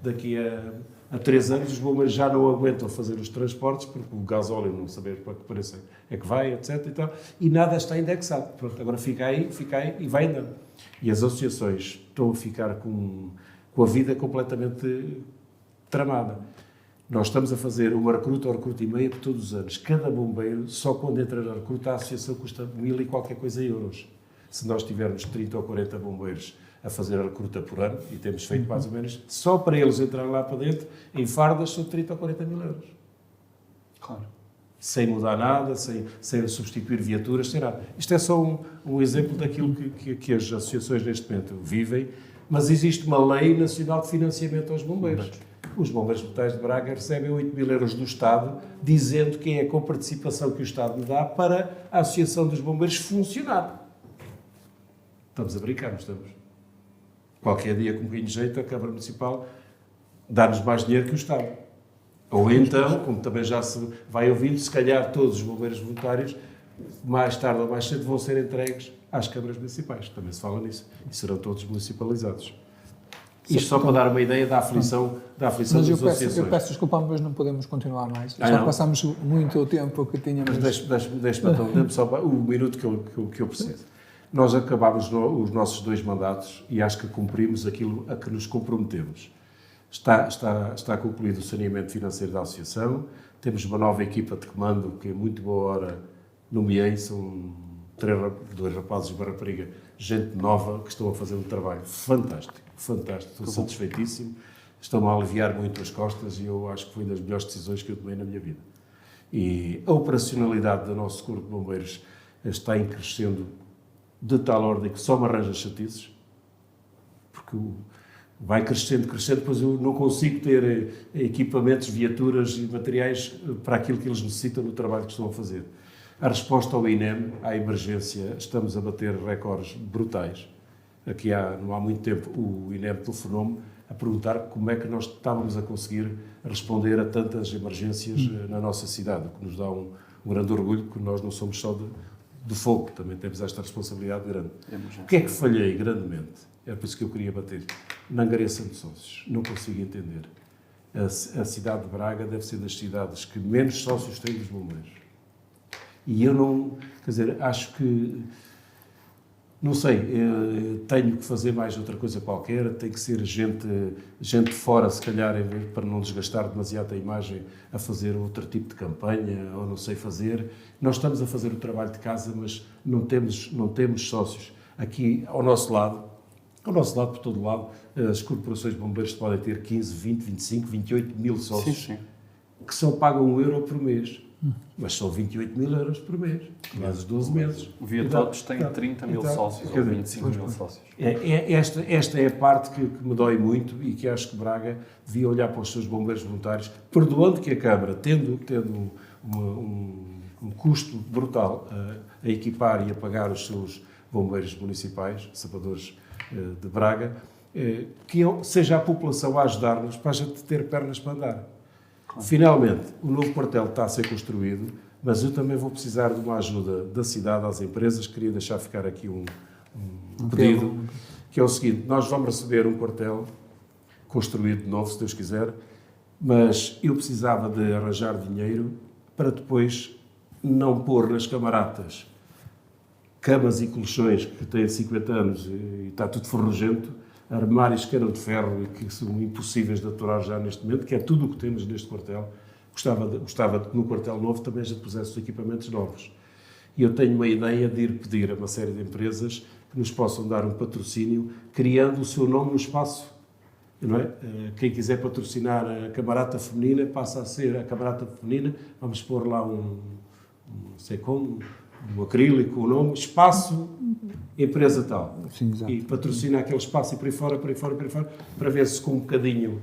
daqui a 3 anos os bombeiros já não aguentam fazer os transportes porque o gasóleo, não saber para que preço é que vai, etc. E nada está indexado. Pronto, agora fica aí e vai andando. E as associações estão a ficar com a vida completamente tramada. Nós estamos a fazer uma recruta ou recruta e meia por todos os anos. Cada bombeiro, só quando entra na recruta, a associação custa 1000 e qualquer coisa euros. Se nós tivermos 30 ou 40 bombeiros a fazer a recruta por ano, e temos feito mais ou menos, só para eles entrarem lá para dentro, em fardas, são 30 ou 40 mil euros. Claro. Sem mudar nada, sem substituir viaturas, sem nada. Isto é só um exemplo daquilo que as associações neste momento vivem, mas existe uma lei nacional de financiamento aos bombeiros. Os bombeiros voluntários de Braga recebem 8 mil euros do Estado, dizendo que é a coparticipação que o Estado lhe dá para a Associação dos Bombeiros funcionar. Estamos a brincar, não estamos? Qualquer dia, com um bocadinho de jeito, a Câmara Municipal dá-nos mais dinheiro que o Estado. Ou então, como também já se vai ouvindo, se calhar todos os bombeiros voluntários, mais tarde ou mais cedo, vão ser entregues às câmaras municipais. Também se fala nisso. E serão todos municipalizados. Isto só para dar uma ideia da aflição das associações. Eu peço desculpa, mas não podemos continuar mais. Já passámos muito o tempo que tínhamos. Mas deixe-me só o minuto que eu preciso. Nós acabámos os nossos 2 mandatos e acho que cumprimos aquilo a que nos comprometemos. Está concluído o saneamento financeiro da associação, temos uma nova equipa de comando que, a muito boa hora, nomeei, são 2 rapazes e uma rapariga, gente nova, que estão a fazer um trabalho fantástico, estou satisfeitíssimo, estão-me a aliviar muito as costas e eu acho que foi uma das melhores decisões que eu tomei na minha vida. E a operacionalidade do nosso Corpo de Bombeiros está em crescendo de tal ordem que só me arranja chatices, porque vai crescendo, depois eu não consigo ter equipamentos, viaturas e materiais para aquilo que eles necessitam no trabalho que estão a fazer. A resposta ao INEM, à emergência, estamos a bater recordes brutais. Aqui não há muito tempo o INEM telefonou-me a perguntar como é que nós estávamos a conseguir responder a tantas emergências na nossa cidade, o que nos dá um grande orgulho, porque nós não somos só de fogo, também temos esta responsabilidade grande. O que é que falhei grandemente? Era por isso que eu queria bater. Na angariação de sócios. Não consigo entender. A cidade de Braga deve ser das cidades que menos sócios tem dos bombeiros. E eu não... Quer dizer, acho que... Não sei, tenho que fazer mais outra coisa qualquer, tem que ser gente de fora, se calhar, para não desgastar demasiado a imagem, a fazer outro tipo de campanha, ou não sei fazer. Nós estamos a fazer o trabalho de casa, mas não temos sócios. Aqui, ao nosso lado, por todo lado, as corporações de bombeiros podem ter 15, 20, 25, 28 mil sócios, que só pagam €1 por mês. Mas são 28 mil euros por mês, mais 12 meses. O Via Todos tem 30 mil sócios ou 25 mil sócios. Esta é a parte que me dói muito e que acho que Braga devia olhar para os seus bombeiros voluntários, perdoando que a Câmara, tendo um custo brutal a equipar e a pagar os seus bombeiros municipais, sapadores de Braga, que seja a população a ajudar-nos para a gente ter pernas para andar. Finalmente, o novo quartel está a ser construído, mas eu também vou precisar de uma ajuda da cidade às empresas. Queria deixar ficar aqui um pedido, que é o seguinte: nós vamos receber um quartel construído de novo, se Deus quiser, mas eu precisava de arranjar dinheiro para depois não pôr nas camaratas camas e colchões que têm 50 anos e está tudo ferrugento, armários que eram de ferro e que são impossíveis de aturar já neste momento, que é tudo o que temos neste quartel. Gostava que no quartel novo também a gente pusesse os equipamentos novos. E eu tenho uma ideia de ir pedir a uma série de empresas que nos possam dar um patrocínio, criando o seu nome no espaço. Não é? Quem quiser patrocinar a Camarata Feminina passa a ser a Camarata Feminina, vamos pôr lá não sei como, um acrílico, o nome, espaço, empresa tal. Sim, exato. E patrocina aquele espaço e por aí fora, para ver se com um bocadinho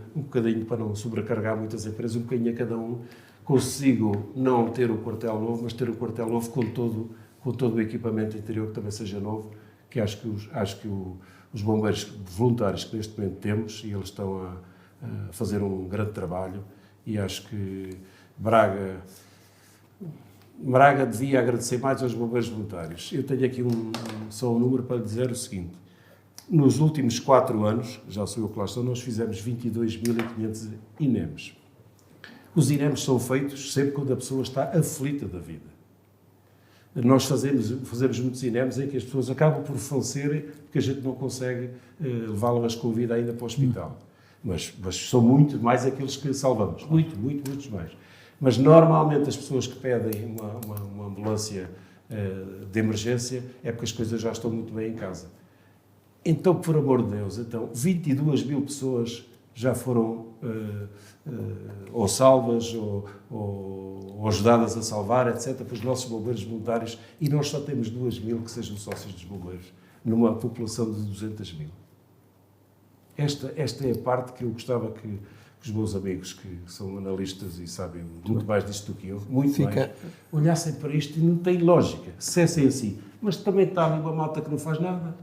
para não sobrecarregar muitas empresas, um bocadinho a cada um, consigo não ter o quartel novo, mas ter o quartel novo com todo o equipamento interior que também seja novo, que acho que os bombeiros voluntários que neste momento temos, e eles estão a fazer um grande trabalho, e acho que Braga devia agradecer mais aos bombeiros voluntários. Eu tenho aqui só um número para dizer o seguinte: nos últimos 4 anos, já sou eu que lá estou, nós fizemos 22.500 INEMs. Os INEMs são feitos sempre quando a pessoa está aflita da vida. Nós fazemos muitos INEMs em que as pessoas acabam por falecerem porque a gente não consegue levá-las com vida ainda para o hospital. Mas são muito mais aqueles que salvamos. Muitos mais. Mas normalmente as pessoas que pedem uma ambulância de emergência é porque as coisas já estão muito bem em casa. Então, por amor de Deus, 22.000 pessoas já foram ou salvas ou ajudadas a salvar, etc., pelos nossos bombeiros voluntários, e nós só temos 2.000 que sejam sócios dos bombeiros, numa população de 200.000. Esta é a parte que eu gostava que os meus amigos, que são analistas e sabem muito mais disto do que eu, mais, olhassem para isto, e não tem lógica, cessem assim. Mas também está ali uma malta que não faz nada.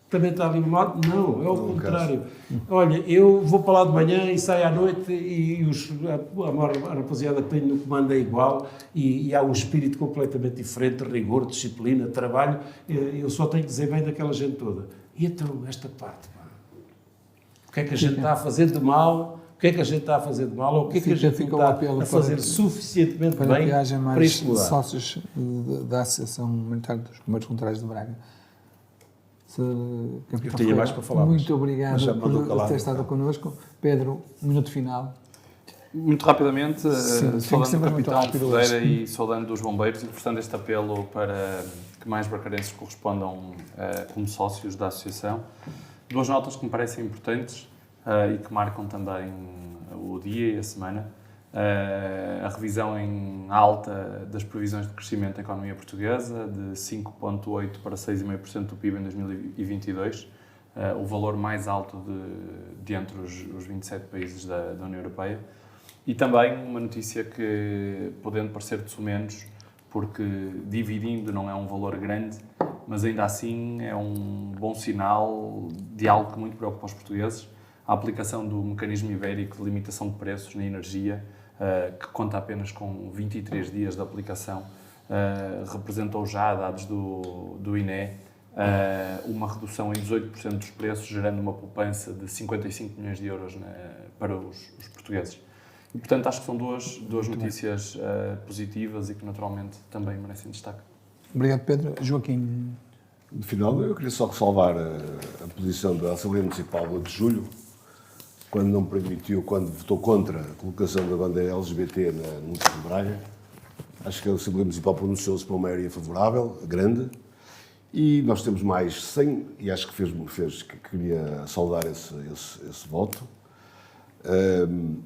Também está ali uma malta. Não, é o contrário. Olha, eu vou para lá de manhã e saio à noite e a rapaziada que tenho no comando é igual e há um espírito completamente diferente, rigor, disciplina, trabalho. Eu só tenho que dizer bem daquela gente toda. E então, esta parte, pá, o que é que a gente está a fazer de mal? O que é que a gente está a fazer de mal? Ou o que é que a gente está a fazer suficientemente bem para que haja mais mudar? Sócios da Associação Humanitária dos Bombeiros Voluntários de Braga? Eu tinha mais para falar. Muito obrigado por ter estado connosco. Pedro, um minuto final. Muito rapidamente, saudando o capitão Ferreira hoje. e saudando os bombeiros e prestando este apelo para que mais bracarenses correspondam como sócios da associação. 2 notas que me parecem importantes e que marcam também o dia e a semana. A revisão em alta das previsões de crescimento da economia portuguesa, de 5,8% para 6,5% do PIB em 2022, o valor mais alto de entre os 27 países da União Europeia. E também uma notícia que, podendo parecer de sumenos, porque dividindo não é um valor grande, mas ainda assim é um bom sinal de algo que muito preocupa os portugueses: a aplicação do mecanismo ibérico de limitação de preços na energia, que conta apenas com 23 dias de aplicação, representou já, dados do INE, uma redução em 18% dos preços, gerando uma poupança de 55 milhões de euros para os portugueses. E, portanto, acho que são duas notícias positivas e que, naturalmente, também merecem destaque. Obrigado, Pedro. Joaquim. No final, eu queria só ressalvar a posição da Assembleia Municipal de Julho, quando votou contra a colocação da bandeira LGBT no município de Braga. Acho que a Assembleia Municipal pronunciou-se para uma maioria favorável, grande, e nós temos mais 100, e acho que queria saudar esse voto.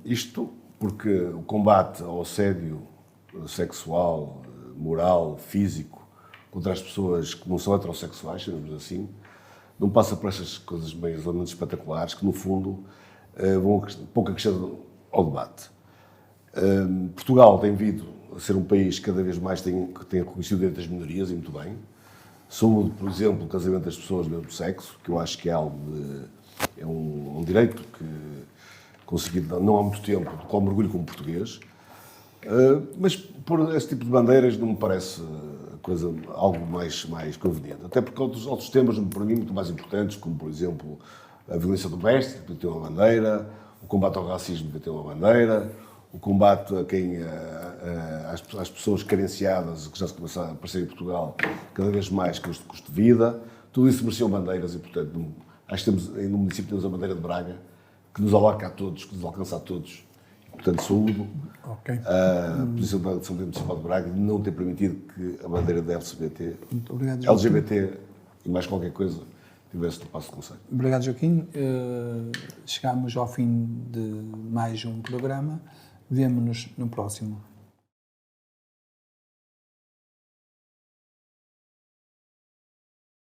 Isto porque o combate ao assédio sexual, moral, físico, contra as pessoas que não são heterossexuais, chamamos assim, não passa por essas coisas meio elementos espetaculares que, no fundo, vão pouco acrescentar ao debate. Portugal tem vindo a ser um país que cada vez mais tem reconhecido o direito das minorias, e muito bem. Saúde, por exemplo, o casamento das pessoas do mesmo sexo, que eu acho que é algo é um direito que conseguido não há muito tempo, do qual mergulho como português. Mas por esse tipo de bandeiras não me parece algo mais conveniente. Até porque outros temas, para mim, muito mais importantes, como, por exemplo, a violência doméstica, que tem uma bandeira, o combate ao racismo, que tem uma bandeira, o combate às pessoas carenciadas, que já se começam a aparecer em Portugal, cada vez mais com este custo de vida. Tudo isso mereciam bandeiras e, portanto, acho que no município temos a bandeira de Braga, que nos alarga a todos, que nos alcança a todos. Portanto, saúdo a posição da Assembleia Municipal de Braga de não ter permitido que a bandeira da LGBT e mais qualquer coisa tivesse no Paço do Conselho. Obrigado, Joaquim. Chegamos ao fim de mais um programa. Vemo-nos no próximo.